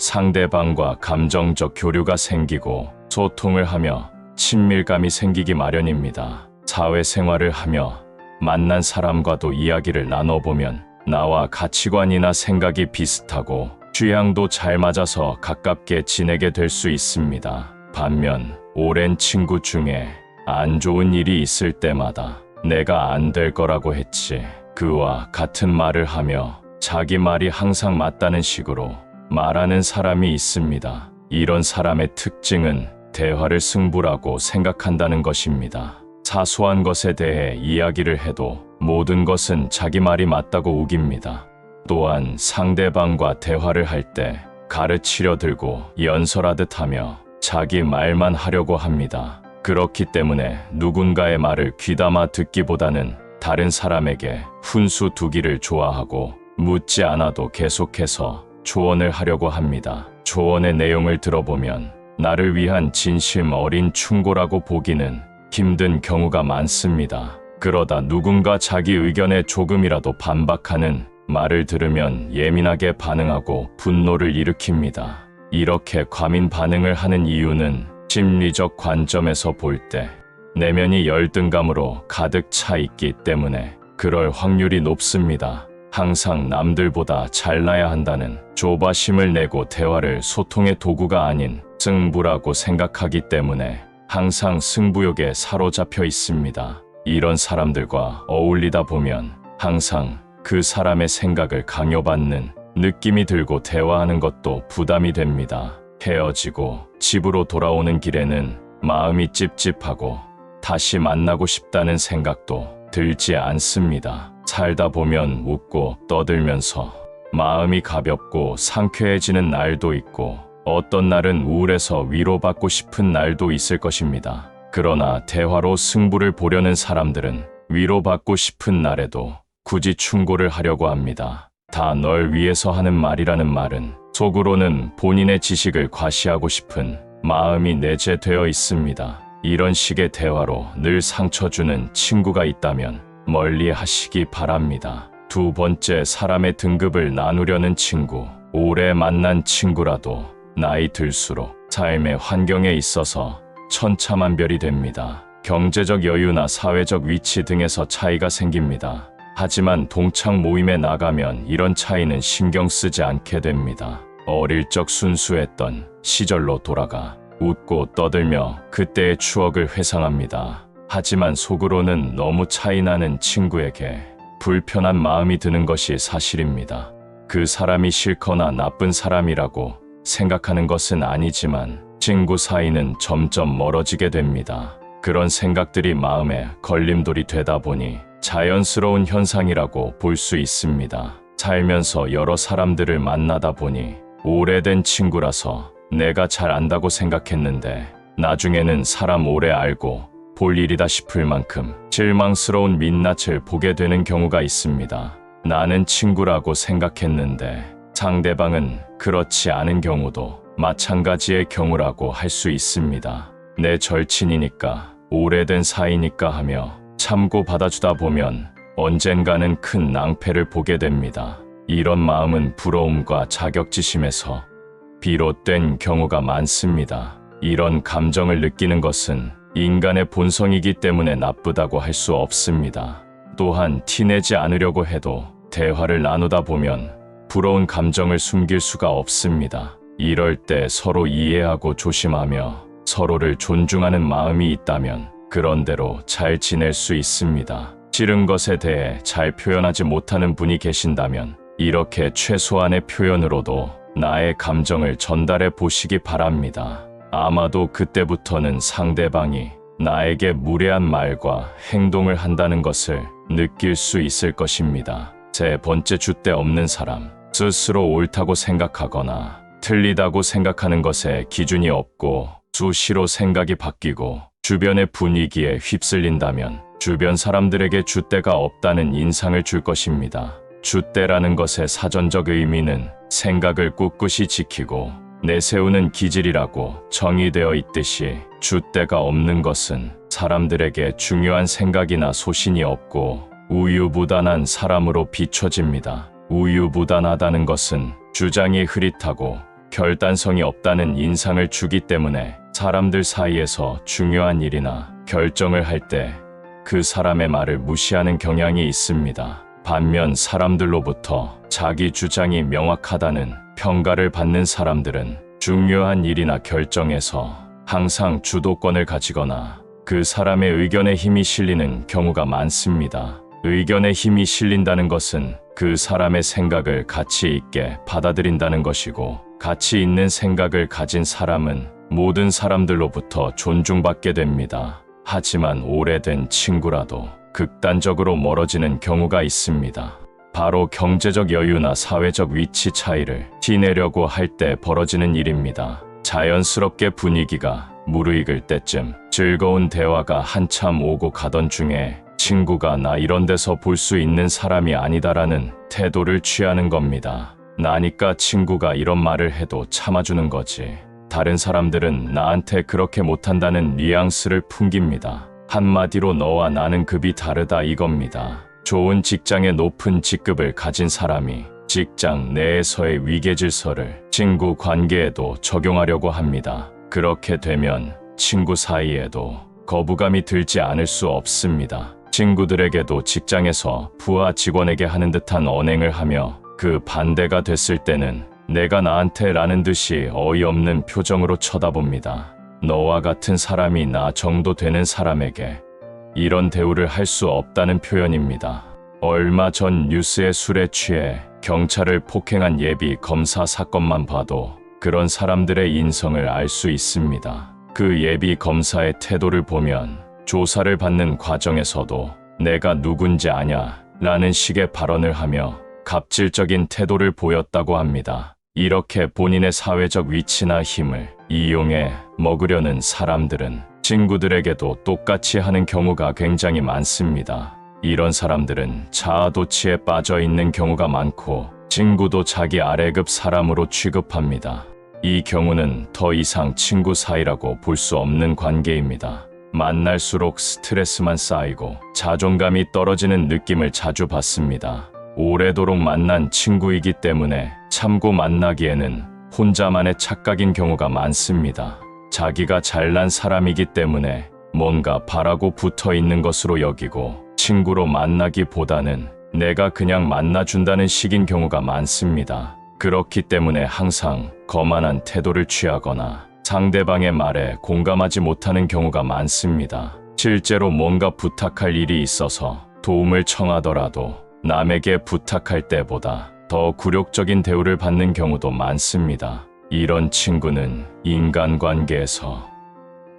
상대방과 감정적 교류가 생기고 소통을 하며 친밀감이 생기기 마련입니다. 사회생활을 하며 만난 사람과도 이야기를 나눠보면 나와 가치관이나 생각이 비슷하고 취향도 잘 맞아서 가깝게 지내게 될 수 있습니다. 반면 오랜 친구 중에 안 좋은 일이 있을 때마다 내가 안 될 거라고 했지, 그와 같은 말을 하며 자기 말이 항상 맞다는 식으로 말하는 사람이 있습니다. 이런 사람의 특징은 대화를 승부라고 생각한다는 것입니다. 사소한 것에 대해 이야기를 해도 모든 것은 자기 말이 맞다고 우깁니다. 또한 상대방과 대화를 할 때 가르치려 들고 연설하듯 하며 자기 말만 하려고 합니다. 그렇기 때문에 누군가의 말을 귀담아 듣기보다는 다른 사람에게 훈수 두기를 좋아하고 묻지 않아도 계속해서 조언을 하려고 합니다. 조언의 내용을 들어보면 나를 위한 진심 어린 충고라고 보기는 힘든 경우가 많습니다. 그러다 누군가 자기 의견에 조금이라도 반박하는 말을 들으면 예민하게 반응하고 분노를 일으킵니다. 이렇게 과민 반응을 하는 이유는 심리적 관점에서 볼 때 내면이 열등감으로 가득 차 있기 때문에 그럴 확률이 높습니다. 항상 남들보다 잘나야 한다는 조바심을 내고 대화를 소통의 도구가 아닌 승부라고 생각하기 때문에 항상 승부욕에 사로잡혀 있습니다. 이런 사람들과 어울리다 보면 항상 그 사람의 생각을 강요받는 느낌이 들고 대화하는 것도 부담이 됩니다. 헤어지고 집으로 돌아오는 길에는 마음이 찝찝하고 다시 만나고 싶다는 생각도 들지 않습니다. 살다 보면 웃고 떠들면서 마음이 가볍고 상쾌해지는 날도 있고 어떤 날은 우울해서 위로받고 싶은 날도 있을 것입니다. 그러나 대화로 승부를 보려는 사람들은 위로받고 싶은 날에도 굳이 충고를 하려고 합니다. 다 널 위해서 하는 말이라는 말은 속으로는 본인의 지식을 과시하고 싶은 마음이 내재되어 있습니다. 이런 식의 대화로 늘 상처 주는 친구가 있다면 멀리 하시기 바랍니다. 두 번째, 사람의 등급을 나누려는 친구. 오래 만난 친구라도 나이 들수록 삶의 환경에 있어서 천차만별이 됩니다. 경제적 여유나 사회적 위치 등에서 차이가 생깁니다. 하지만 동창 모임에 나가면 이런 차이는 신경 쓰지 않게 됩니다. 어릴 적 순수했던 시절로 돌아가 웃고 떠들며 그때의 추억을 회상합니다. 하지만 속으로는 너무 차이나는 친구에게 불편한 마음이 드는 것이 사실입니다. 그 사람이 싫거나 나쁜 사람이라고 생각하는 것은 아니지만 친구 사이는 점점 멀어지게 됩니다. 그런 생각들이 마음에 걸림돌이 되다 보니 자연스러운 현상이라고 볼 수 있습니다. 살면서 여러 사람들을 만나다 보니 오래된 친구라서 내가 잘 안다고 생각했는데 나중에는 사람 오래 알고 볼 일이다 싶을 만큼 실망스러운 민낯을 보게 되는 경우가 있습니다. 나는 친구라고 생각했는데 상대방은 그렇지 않은 경우도 마찬가지의 경우라고 할 수 있습니다. 내 절친이니까 오래된 사이니까 하며 참고 받아주다 보면 언젠가는 큰 낭패를 보게 됩니다. 이런 마음은 부러움과 자격지심에서 비롯된 경우가 많습니다. 이런 감정을 느끼는 것은 인간의 본성이기 때문에 나쁘다고 할 수 없습니다. 또한 티내지 않으려고 해도 대화를 나누다 보면 부러운 감정을 숨길 수가 없습니다. 이럴 때 서로 이해하고 조심하며 서로를 존중하는 마음이 있다면 그런대로 잘 지낼 수 있습니다. 싫은 것에 대해 잘 표현하지 못하는 분이 계신다면 이렇게 최소한의 표현으로도 나의 감정을 전달해 보시기 바랍니다. 아마도 그때부터는 상대방이 나에게 무례한 말과 행동을 한다는 것을 느낄 수 있을 것입니다. 세 번째, 줏대 없는 사람. 스스로 옳다고 생각하거나 틀리다고 생각하는 것에 기준이 없고 수시로 생각이 바뀌고 주변의 분위기에 휩쓸린다면 주변 사람들에게 줏대가 없다는 인상을 줄 것입니다. 줏대라는 것의 사전적 의미는 생각을 꿋꿋이 지키고 내세우는 기질이라고 정의되어 있듯이 줏대가 없는 것은 사람들에게 중요한 생각이나 소신이 없고 우유부단한 사람으로 비춰집니다. 우유부단하다는 것은 주장이 흐릿하고 결단성이 없다는 인상을 주기 때문에 사람들 사이에서 중요한 일이나 결정을 할 때 그 사람의 말을 무시하는 경향이 있습니다. 반면 사람들로부터 자기 주장이 명확하다는 평가를 받는 사람들은 중요한 일이나 결정에서 항상 주도권을 가지거나 그 사람의 의견에 힘이 실리는 경우가 많습니다. 의견에 힘이 실린다는 것은 그 사람의 생각을 가치 있게 받아들인다는 것이고, 가치 있는 생각을 가진 사람은 모든 사람들로부터 존중받게 됩니다. 하지만 오래된 친구라도 극단적으로 멀어지는 경우가 있습니다. 바로 경제적 여유나 사회적 위치 차이를 티내려고 할 때 벌어지는 일입니다. 자연스럽게 분위기가 무르익을 때쯤 즐거운 대화가 한참 오고 가던 중에 친구가 나 이런 데서 볼 수 있는 사람이 아니다라는 태도를 취하는 겁니다. 나니까 친구가 이런 말을 해도 참아주는 거지. 다른 사람들은 나한테 그렇게 못한다는 뉘앙스를 풍깁니다. 한마디로 너와 나는 급이 다르다 이겁니다. 좋은 직장의 높은 직급을 가진 사람이 직장 내에서의 위계질서를 친구 관계에도 적용하려고 합니다. 그렇게 되면 친구 사이에도 거부감이 들지 않을 수 없습니다. 친구들에게도 직장에서 부하 직원에게 하는 듯한 언행을 하며 그 반대가 됐을 때는 내가 나한테 라는 듯이 어이없는 표정으로 쳐다봅니다. 너와 같은 사람이 나 정도 되는 사람에게 이런 대우를 할 수 없다는 표현입니다. 얼마 전 뉴스에 술에 취해 경찰을 폭행한 예비 검사 사건만 봐도 그런 사람들의 인성을 알 수 있습니다. 그 예비 검사의 태도를 보면 조사를 받는 과정에서도 내가 누군지 아냐 라는 식의 발언을 하며 갑질적인 태도를 보였다고 합니다. 이렇게 본인의 사회적 위치나 힘을 이용해 먹으려는 사람들은 친구들에게도 똑같이 하는 경우가 굉장히 많습니다. 이런 사람들은 자아도취에 빠져 있는 경우가 많고 친구도 자기 아래급 사람으로 취급합니다. 이 경우는 더 이상 친구 사이라고 볼 수 없는 관계입니다. 만날수록 스트레스만 쌓이고 자존감이 떨어지는 느낌을 자주 받습니다. 오래도록 만난 친구이기 때문에 참고 만나기에는 혼자만의 착각인 경우가 많습니다. 자기가 잘난 사람이기 때문에 뭔가 바라고 붙어 있는 것으로 여기고 친구로 만나기보다는 내가 그냥 만나준다는 식인 경우가 많습니다. 그렇기 때문에 항상 거만한 태도를 취하거나 상대방의 말에 공감하지 못하는 경우가 많습니다. 실제로 뭔가 부탁할 일이 있어서 도움을 청하더라도 남에게 부탁할 때보다 더 굴욕적인 대우를 받는 경우도 많습니다. 이런 친구는 인간관계에서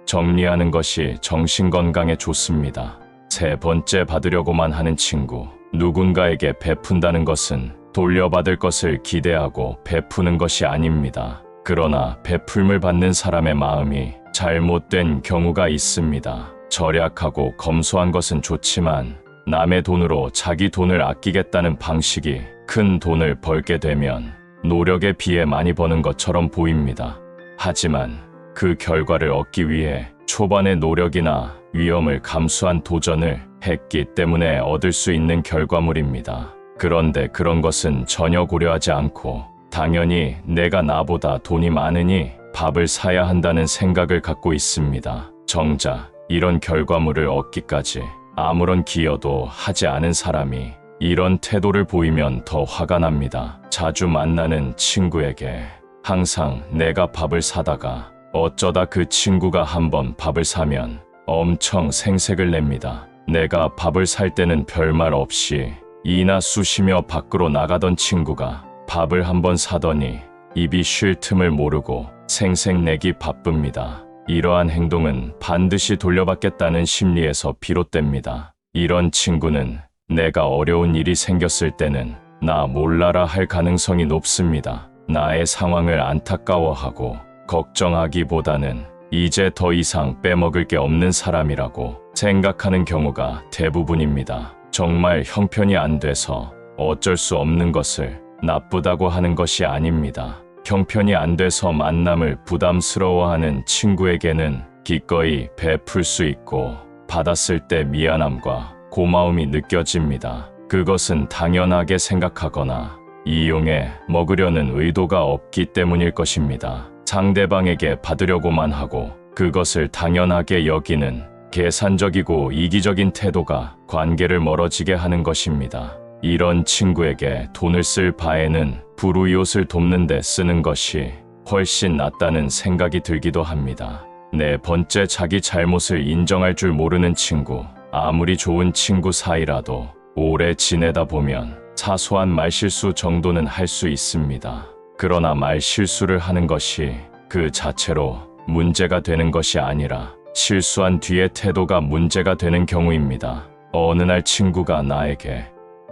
정리하는 것이 정신건강에 좋습니다. 세 번째, 받으려고만 하는 친구. 누군가에게 베푼다는 것은 돌려받을 것을 기대하고 베푸는 것이 아닙니다. 그러나 베풀물 받는 사람의 마음이 잘못된 경우가 있습니다. 절약하고 검소한 것은 좋지만 남의 돈으로 자기 돈을 아끼겠다는 방식이 큰 돈을 벌게 되면 노력에 비해 많이 버는 것처럼 보입니다. 하지만 그 결과를 얻기 위해 초반의 노력이나 위험을 감수한 도전을 했기 때문에 얻을 수 있는 결과물입니다. 그런데 그런 것은 전혀 고려하지 않고 당연히 내가 나보다 돈이 많으니 밥을 사야 한다는 생각을 갖고 있습니다. 정작 이런 결과물을 얻기까지 아무런 기여도 하지 않은 사람이 이런 태도를 보이면 더 화가 납니다. 자주 만나는 친구에게 항상 내가 밥을 사다가 어쩌다 그 친구가 한번 밥을 사면 엄청 생색을 냅니다. 내가 밥을 살 때는 별말 없이 이나 쑤시며 밖으로 나가던 친구가 밥을 한번 사더니 입이 쉴 틈을 모르고 생색내기 바쁩니다. 이러한 행동은 반드시 돌려받겠다는 심리에서 비롯됩니다. 이런 친구는 내가 어려운 일이 생겼을 때는 나 몰라라 할 가능성이 높습니다. 나의 상황을 안타까워하고 걱정하기보다는 이제 더 이상 빼먹을 게 없는 사람이라고 생각하는 경우가 대부분입니다. 정말 형편이 안 돼서 어쩔 수 없는 것을 나쁘다고 하는 것이 아닙니다. 형편이 안 돼서 만남을 부담스러워하는 친구에게는 기꺼이 베풀 수 있고 받았을 때 미안함과 고마움이 느껴집니다. 그것은 당연하게 생각하거나 이용해 먹으려는 의도가 없기 때문일 것입니다. 상대방에게 받으려고만 하고 그것을 당연하게 여기는 계산적이고 이기적인 태도가 관계를 멀어지게 하는 것입니다. 이런 친구에게 돈을 쓸 바에는 불우이웃을 돕는 데 쓰는 것이 훨씬 낫다는 생각이 들기도 합니다. 네 번째, 자기 잘못을 인정할 줄 모르는 친구. 아무리 좋은 친구 사이라도 오래 지내다 보면 사소한 말실수 정도는 할 수 있습니다. 그러나 말실수를 하는 것이 그 자체로 문제가 되는 것이 아니라 실수한 뒤의 태도가 문제가 되는 경우입니다. 어느 날 친구가 나에게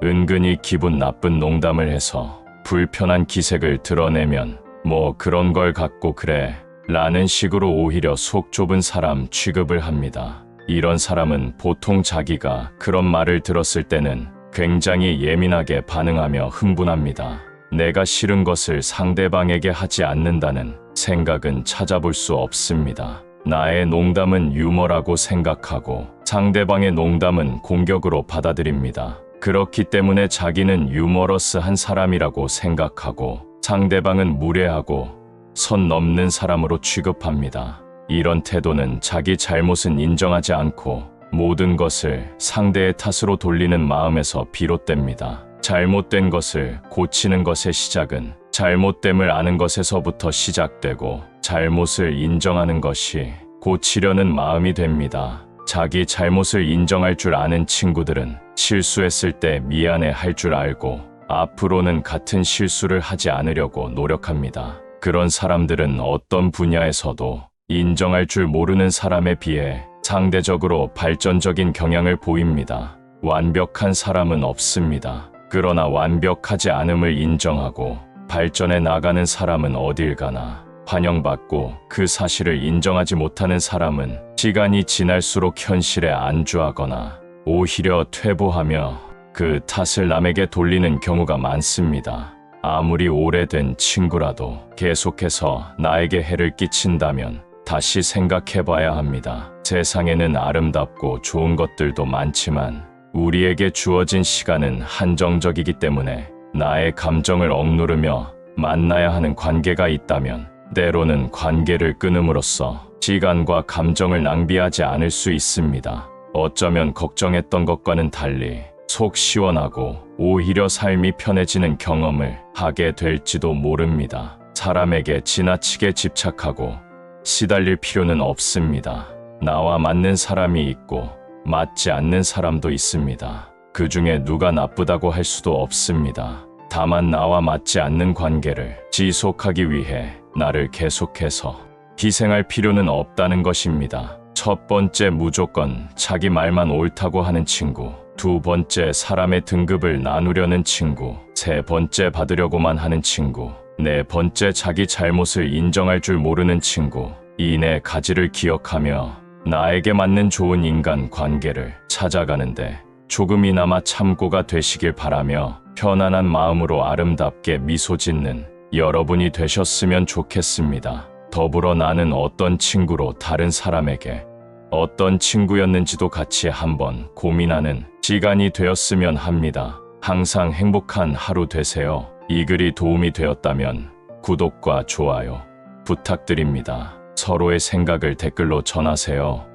은근히 기분 나쁜 농담을 해서 불편한 기색을 드러내면 뭐 그런 걸 갖고 그래 라는 식으로 오히려 속 좁은 사람 취급을 합니다. 이런 사람은 보통 자기가 그런 말을 들었을 때는 굉장히 예민하게 반응하며 흥분합니다. 내가 싫은 것을 상대방에게 하지 않는다는 생각은 찾아볼 수 없습니다. 나의 농담은 유머라고 생각하고 상대방의 농담은 공격으로 받아들입니다. 그렇기 때문에 자기는 유머러스한 사람이라고 생각하고 상대방은 무례하고 선 넘는 사람으로 취급합니다. 이런 태도는 자기 잘못은 인정하지 않고 모든 것을 상대의 탓으로 돌리는 마음에서 비롯됩니다. 잘못된 것을 고치는 것의 시작은 잘못됨을 아는 것에서부터 시작되고 잘못을 인정하는 것이 고치려는 마음이 됩니다. 자기 잘못을 인정할 줄 아는 친구들은 실수했을 때 미안해 할 줄 알고 앞으로는 같은 실수를 하지 않으려고 노력합니다. 그런 사람들은 어떤 분야에서도 인정할 줄 모르는 사람에 비해 상대적으로 발전적인 경향을 보입니다. 완벽한 사람은 없습니다. 그러나 완벽하지 않음을 인정하고 발전해 나가는 사람은 어딜 가나 환영받고 그 사실을 인정하지 못하는 사람은 시간이 지날수록 현실에 안주하거나 오히려 퇴보하며 그 탓을 남에게 돌리는 경우가 많습니다. 아무리 오래된 친구라도 계속해서 나에게 해를 끼친다면 다시 생각해봐야 합니다. 세상에는 아름답고 좋은 것들도 많지만 우리에게 주어진 시간은 한정적이기 때문에 나의 감정을 억누르며 만나야 하는 관계가 있다면 때로는 관계를 끊음으로써 시간과 감정을 낭비하지 않을 수 있습니다. 어쩌면 걱정했던 것과는 달리 속 시원하고 오히려 삶이 편해지는 경험을 하게 될지도 모릅니다. 사람에게 지나치게 집착하고 시달릴 필요는 없습니다. 나와 맞는 사람이 있고 맞지 않는 사람도 있습니다. 그 중에 누가 나쁘다고 할 수도 없습니다. 다만 나와 맞지 않는 관계를 지속하기 위해 나를 계속해서 희생할 필요는 없다는 것입니다. 첫 번째, 무조건 자기 말만 옳다고 하는 친구. 두 번째, 사람의 등급을 나누려는 친구. 세 번째, 받으려고만 하는 친구. 네 번째, 자기 잘못을 인정할 줄 모르는 친구. 이 네 가지를 기억하며 나에게 맞는 좋은 인간 관계를 찾아가는데 조금이나마 참고가 되시길 바라며 편안한 마음으로 아름답게 미소 짓는 여러분이 되셨으면 좋겠습니다. 더불어 나는 어떤 친구로 다른 사람에게 어떤 친구였는지도 같이 한번 고민하는 시간이 되었으면 합니다. 항상 행복한 하루 되세요. 이 글이 도움이 되었다면 구독과 좋아요 부탁드립니다. 서로의 생각을 댓글로 전하세요.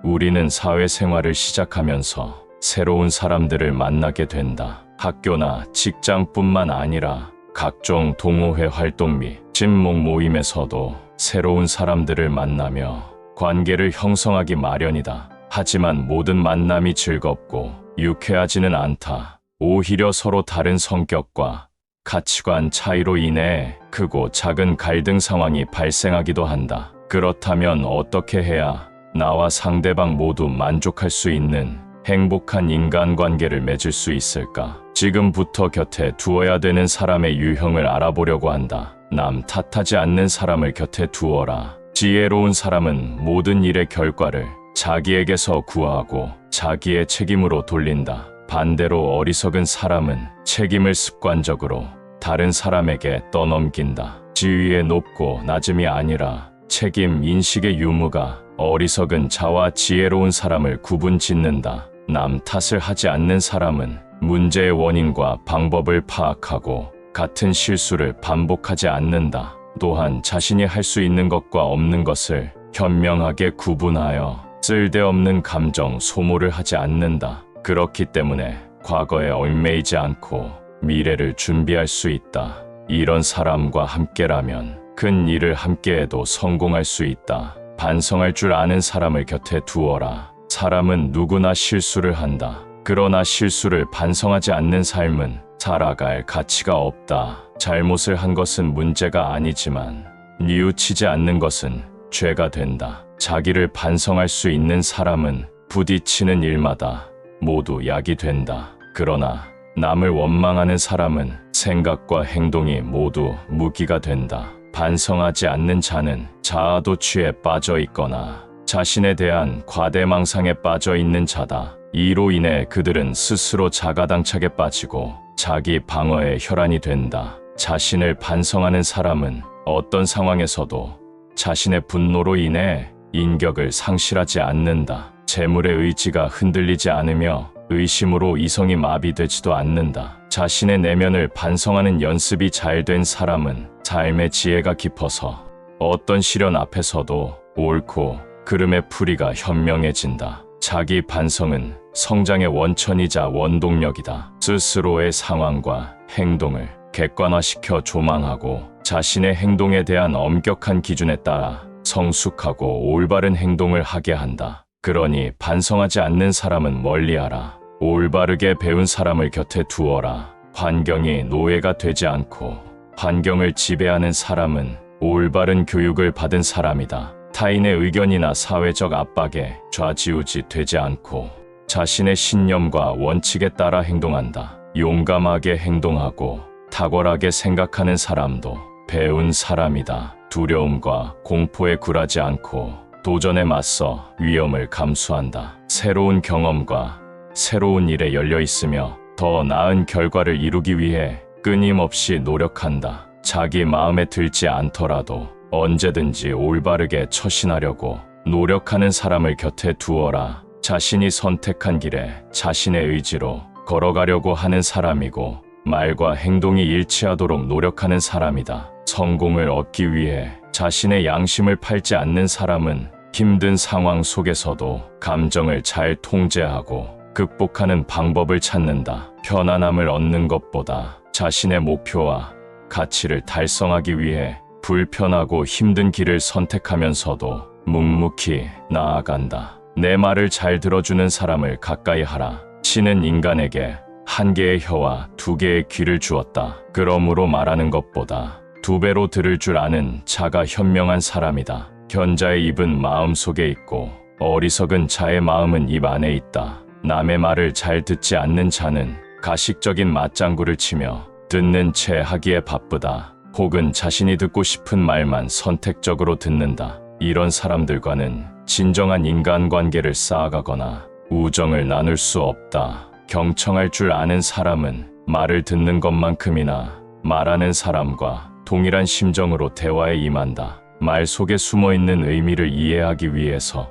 우리는 사회생활을 시작하면서 새로운 사람들을 만나게 된다. 학교나 직장뿐만 아니라 각종 동호회 활동 및 친목 모임에서도 새로운 사람들을 만나며 관계를 형성하기 마련이다. 하지만 모든 만남이 즐겁고 유쾌하지는 않다. 오히려 서로 다른 성격과 가치관 차이로 인해 크고 작은 갈등 상황이 발생하기도 한다. 그렇다면 어떻게 해야 나와 상대방 모두 만족할 수 있는 행복한 인간관계를 맺을 수 있을까? 지금부터 곁에 두어야 되는 사람의 유형을 알아보려고 한다. 남 탓하지 않는 사람을 곁에 두어라. 지혜로운 사람은 모든 일의 결과를 자기에게서 구하고 자기의 책임으로 돌린다. 반대로 어리석은 사람은 책임을 습관적으로 다른 사람에게 떠넘긴다. 지위의 높고 낮음이 아니라 책임 인식의 유무가 어리석은 자와 지혜로운 사람을 구분짓는다. 남 탓을 하지 않는 사람은 문제의 원인과 방법을 파악하고 같은 실수를 반복하지 않는다. 또한 자신이 할 수 있는 것과 없는 것을 현명하게 구분하여 쓸데없는 감정 소모를 하지 않는다. 그렇기 때문에 과거에 얽매이지 않고 미래를 준비할 수 있다. 이런 사람과 함께라면 큰 일을 함께해도 성공할 수 있다. 반성할 줄 아는 사람을 곁에 두어라. 사람은 누구나 실수를 한다. 그러나 실수를 반성하지 않는 삶은 살아갈 가치가 없다. 잘못을 한 것은 문제가 아니지만 뉘우치지 않는 것은 죄가 된다. 자기를 반성할 수 있는 사람은 부딪히는 일마다 모두 약이 된다. 그러나 남을 원망하는 사람은 생각과 행동이 모두 무기가 된다. 반성하지 않는 자는 자아도취에 빠져 있거나 자신에 대한 과대망상에 빠져 있는 자다. 이로 인해 그들은 스스로 자가당착에 빠지고 자기 방어에 혈안이 된다. 자신을 반성하는 사람은 어떤 상황에서도 자신의 분노로 인해 인격을 상실하지 않는다. 재물의 의지가 흔들리지 않으며 의심으로 이성이 마비되지도 않는다. 자신의 내면을 반성하는 연습이 잘 된 사람은 삶의 지혜가 깊어서 어떤 시련 앞에서도 옳고 그름의 풀이가 현명해진다. 자기 반성은 성장의 원천이자 원동력이다. 스스로의 상황과 행동을 객관화시켜 조망하고 자신의 행동에 대한 엄격한 기준에 따라 성숙하고 올바른 행동을 하게 한다. 그러니 반성하지 않는 사람은 멀리하라. 올바르게 배운 사람을 곁에 두어라. 환경이 노예가 되지 않고 환경을 지배하는 사람은 올바른 교육을 받은 사람이다. 타인의 의견이나 사회적 압박에 좌지우지 되지 않고 자신의 신념과 원칙에 따라 행동한다. 용감하게 행동하고 탁월하게 생각하는 사람도 배운 사람이다. 두려움과 공포에 굴하지 않고 도전에 맞서 위험을 감수한다. 새로운 경험과 새로운 일에 열려 있으며 더 나은 결과를 이루기 위해 끊임없이 노력한다. 자기 마음에 들지 않더라도 언제든지 올바르게 처신하려고 노력하는 사람을 곁에 두어라. 자신이 선택한 길에 자신의 의지로 걸어가려고 하는 사람이고 말과 행동이 일치하도록 노력하는 사람이다. 성공을 얻기 위해 자신의 양심을 팔지 않는 사람은 힘든 상황 속에서도 감정을 잘 통제하고 극복하는 방법을 찾는다. 편안함을 얻는 것보다 자신의 목표와 가치를 달성하기 위해 불편하고 힘든 길을 선택하면서도 묵묵히 나아간다. 내 말을 잘 들어주는 사람을 가까이 하라. 신은 인간에게 한 개의 혀와 두 개의 귀를 주었다. 그러므로 말하는 것보다 두 배로 들을 줄 아는 자가 현명한 사람이다. 현자의 입은 마음 속에 있고 어리석은 자의 마음은 입 안에 있다. 남의 말을 잘 듣지 않는 자는 가식적인 맞장구를 치며 듣는 채 하기에 바쁘다. 혹은 자신이 듣고 싶은 말만 선택적으로 듣는다. 이런 사람들과는 진정한 인간관계를 쌓아가거나 우정을 나눌 수 없다. 경청할 줄 아는 사람은 말을 듣는 것만큼이나 말하는 사람과 동일한 심정으로 대화에 임한다. 말 속에 숨어있는 의미를 이해하기 위해서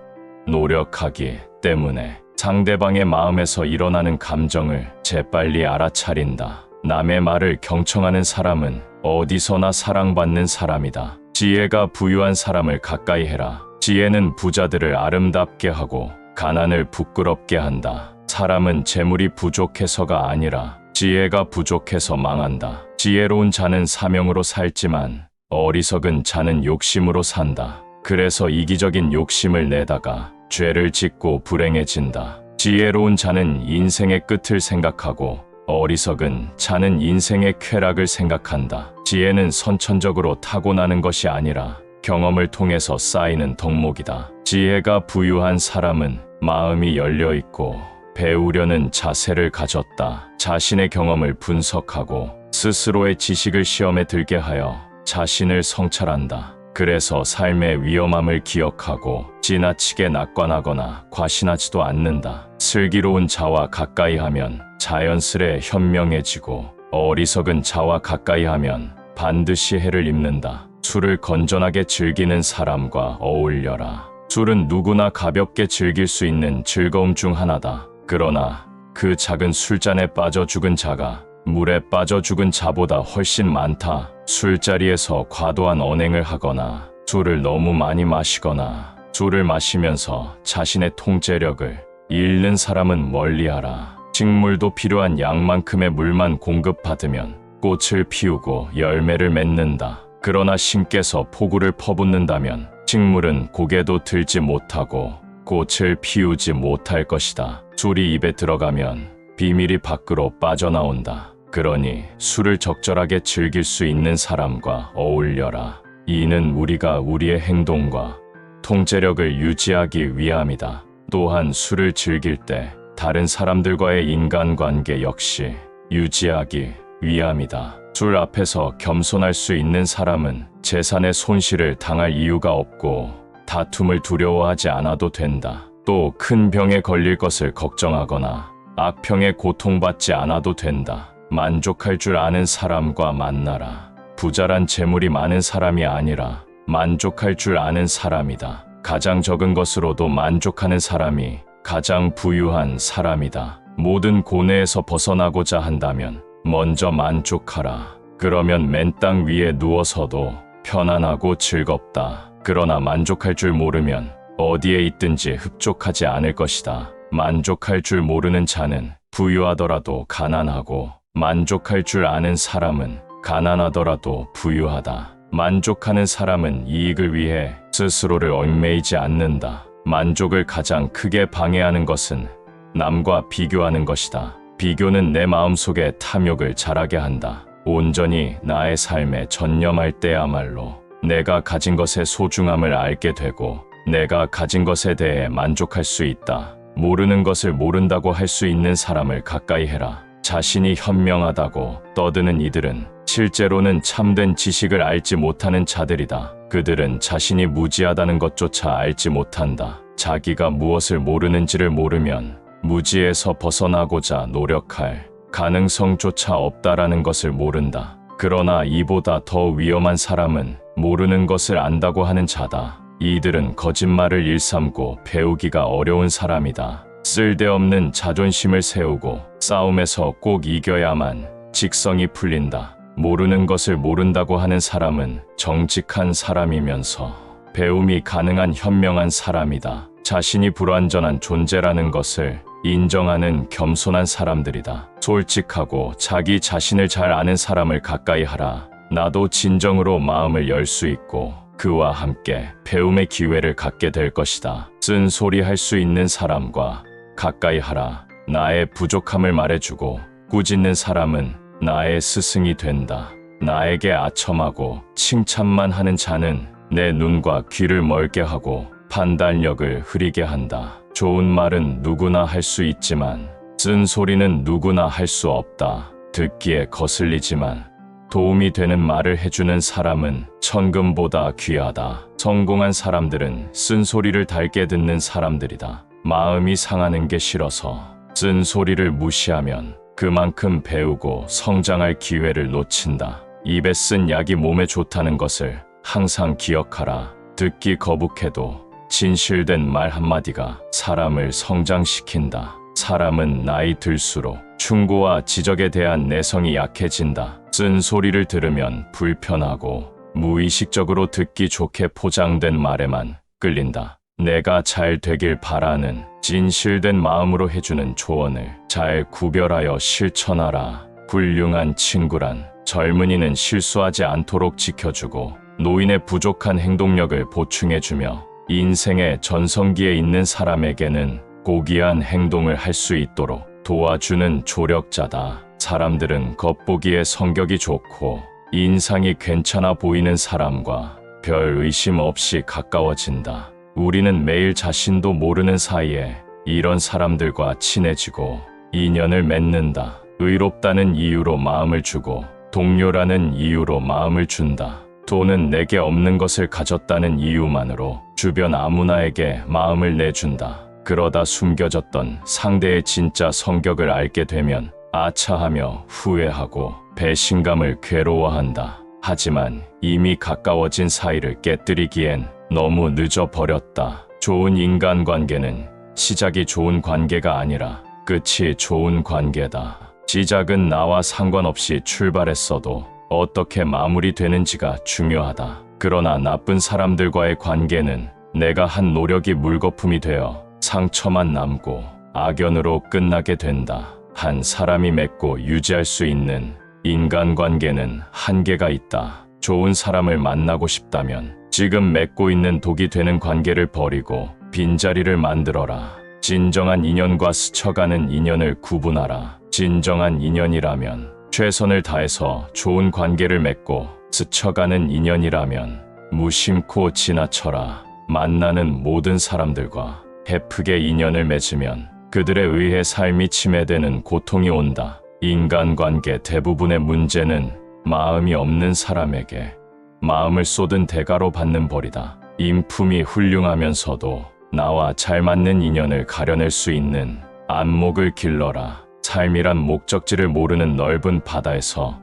노력하기 때문에 상대방의 마음에서 일어나는 감정을 재빨리 알아차린다. 남의 말을 경청하는 사람은 어디서나 사랑받는 사람이다. 지혜가 부유한 사람을 가까이 해라. 지혜는 부자들을 아름답게 하고 가난을 부끄럽게 한다. 사람은 재물이 부족해서가 아니라 지혜가 부족해서 망한다. 지혜로운 자는 사명으로 살지만 어리석은 자는 욕심으로 산다. 그래서 이기적인 욕심을 내다가 죄를 짓고 불행해진다. 지혜로운 자는 인생의 끝을 생각하고 어리석은 자는 인생의 쾌락을 생각한다. 지혜는 선천적으로 타고나는 것이 아니라 경험을 통해서 쌓이는 덕목이다. 지혜가 부유한 사람은 마음이 열려 있고 배우려는 자세를 가졌다. 자신의 경험을 분석하고 스스로의 지식을 시험에 들게 하여 자신을 성찰한다. 그래서 삶의 위험함을 기억하고 지나치게 낙관하거나 과신하지도 않는다. 슬기로운 자와 가까이 하면 자연스레 현명해지고 어리석은 자와 가까이 하면 반드시 해를 입는다. 술을 건전하게 즐기는 사람과 어울려라. 술은 누구나 가볍게 즐길 수 있는 즐거움 중 하나다. 그러나 그 작은 술잔에 빠져 죽은 자가 물에 빠져 죽은 자보다 훨씬 많다. 술자리에서 과도한 언행을 하거나 술을 너무 많이 마시거나 술을 마시면서 자신의 통제력을 잃는 사람은 멀리하라. 식물도 필요한 양만큼의 물만 공급받으면 꽃을 피우고 열매를 맺는다. 그러나 신께서 폭우를 퍼붓는다면 식물은 고개도 들지 못하고 꽃을 피우지 못할 것이다. 술이 입에 들어가면 비밀이 밖으로 빠져나온다. 그러니 술을 적절하게 즐길 수 있는 사람과 어울려라. 이는 우리가 우리의 행동과 통제력을 유지하기 위함이다. 또한 술을 즐길 때 다른 사람들과의 인간관계 역시 유지하기 위함이다. 술 앞에서 겸손할 수 있는 사람은 재산의 손실을 당할 이유가 없고 다툼을 두려워하지 않아도 된다. 또 큰 병에 걸릴 것을 걱정하거나 악평에 고통받지 않아도 된다. 만족할 줄 아는 사람과 만나라. 부자란 재물이 많은 사람이 아니라 만족할 줄 아는 사람이다. 가장 적은 것으로도 만족하는 사람이 가장 부유한 사람이다. 모든 고뇌에서 벗어나고자 한다면 먼저 만족하라. 그러면 맨 땅 위에 누워서도 편안하고 즐겁다. 그러나 만족할 줄 모르면 어디에 있든지 흡족하지 않을 것이다. 만족할 줄 모르는 자는 부유하더라도 가난하고 만족할 줄 아는 사람은 가난하더라도 부유하다. 만족하는 사람은 이익을 위해 스스로를 얽매이지 않는다. 만족을 가장 크게 방해하는 것은 남과 비교하는 것이다. 비교는 내 마음속에 탐욕을 자라게 한다. 온전히 나의 삶에 전념할 때야말로 내가 가진 것의 소중함을 알게 되고 내가 가진 것에 대해 만족할 수 있다. 모르는 것을 모른다고 할 수 있는 사람을 가까이 해라. 자신이 현명하다고 떠드는 이들은 실제로는 참된 지식을 알지 못하는 자들이다. 그들은 자신이 무지하다는 것조차 알지 못한다. 자기가 무엇을 모르는지를 모르면 무지에서 벗어나고자 노력할 가능성조차 없다라는 것을 모른다. 그러나 이보다 더 위험한 사람은 모르는 것을 안다고 하는 자다. 이들은 거짓말을 일삼고 배우기가 어려운 사람이다. 쓸데없는 자존심을 세우고 싸움에서 꼭 이겨야만 직성이 풀린다. 모르는 것을 모른다고 하는 사람은 정직한 사람이면서 배움이 가능한 현명한 사람이다. 자신이 불완전한 존재라는 것을 인정하는 겸손한 사람들이다. 솔직하고 자기 자신을 잘 아는 사람을 가까이 하라. 나도 진정으로 마음을 열 수 있고 그와 함께 배움의 기회를 갖게 될 것이다. 쓴소리 할 수 있는 사람과 가까이 하라. 나의 부족함을 말해주고 꾸짖는 사람은 나의 스승이 된다. 나에게 아첨하고 칭찬만 하는 자는 내 눈과 귀를 멀게 하고 판단력을 흐리게 한다. 좋은 말은 누구나 할 수 있지만 쓴소리는 누구나 할 수 없다. 듣기에 거슬리지만 도움이 되는 말을 해주는 사람은 천금보다 귀하다. 성공한 사람들은 쓴소리를 달게 듣는 사람들이다. 마음이 상하는 게 싫어서 쓴소리를 무시하면 그만큼 배우고 성장할 기회를 놓친다. 입에 쓴 약이 몸에 좋다는 것을 항상 기억하라. 듣기 거북해도 진실된 말 한마디가 사람을 성장시킨다. 사람은 나이 들수록 충고와 지적에 대한 내성이 약해진다. 쓴 소리를 들으면 불편하고 무의식적으로 듣기 좋게 포장된 말에만 끌린다. 내가 잘 되길 바라는 진실된 마음으로 해주는 조언을 잘 구별하여 실천하라. 훌륭한 친구란 젊은이는 실수하지 않도록 지켜주고 노인의 부족한 행동력을 보충해주며 인생의 전성기에 있는 사람에게는 고귀한 행동을 할 수 있도록 도와주는 조력자다. 사람들은 겉보기에 성격이 좋고 인상이 괜찮아 보이는 사람과 별 의심 없이 가까워진다. 우리는 매일 자신도 모르는 사이에 이런 사람들과 친해지고 인연을 맺는다. 의롭다는 이유로 마음을 주고 동료라는 이유로 마음을 준다. 돈은 내게 없는 것을 가졌다는 이유만으로 주변 아무나에게 마음을 내준다. 그러다 숨겨졌던 상대의 진짜 성격을 알게 되면 아차하며 후회하고 배신감을 괴로워한다. 하지만 이미 가까워진 사이를 깨뜨리기엔 너무 늦어버렸다. 좋은 인간관계는 시작이 좋은 관계가 아니라 끝이 좋은 관계다. 시작은 나와 상관없이 출발했어도 어떻게 마무리되는지가 중요하다. 그러나 나쁜 사람들과의 관계는 내가 한 노력이 물거품이 되어 상처만 남고 악연으로 끝나게 된다. 한 사람이 맺고 유지할 수 있는 인간관계는 한계가 있다. 좋은 사람을 만나고 싶다면 지금 맺고 있는 독이 되는 관계를 버리고 빈자리를 만들어라. 진정한 인연과 스쳐가는 인연을 구분하라. 진정한 인연이라면 최선을 다해서 좋은 관계를 맺고 스쳐가는 인연이라면 무심코 지나쳐라. 만나는 모든 사람들과 베프게 인연을 맺으면 그들에 의해 삶이 침해되는 고통이 온다. 인간관계 대부분의 문제는 마음이 없는 사람에게 마음을 쏟은 대가로 받는 벌이다. 인품이 훌륭하면서도 나와 잘 맞는 인연을 가려낼 수 있는 안목을 길러라. 삶이란 목적지를 모르는 넓은 바다에서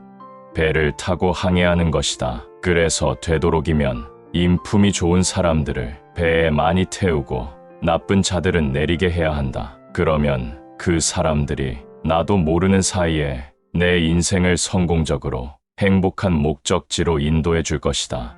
배를 타고 항해하는 것이다. 그래서 되도록이면 인품이 좋은 사람들을 배에 많이 태우고 나쁜 자들은 내리게 해야 한다. 그러면 그 사람들이 나도 모르는 사이에 내 인생을 성공적으로 행복한 목적지로 인도해 줄 것이다.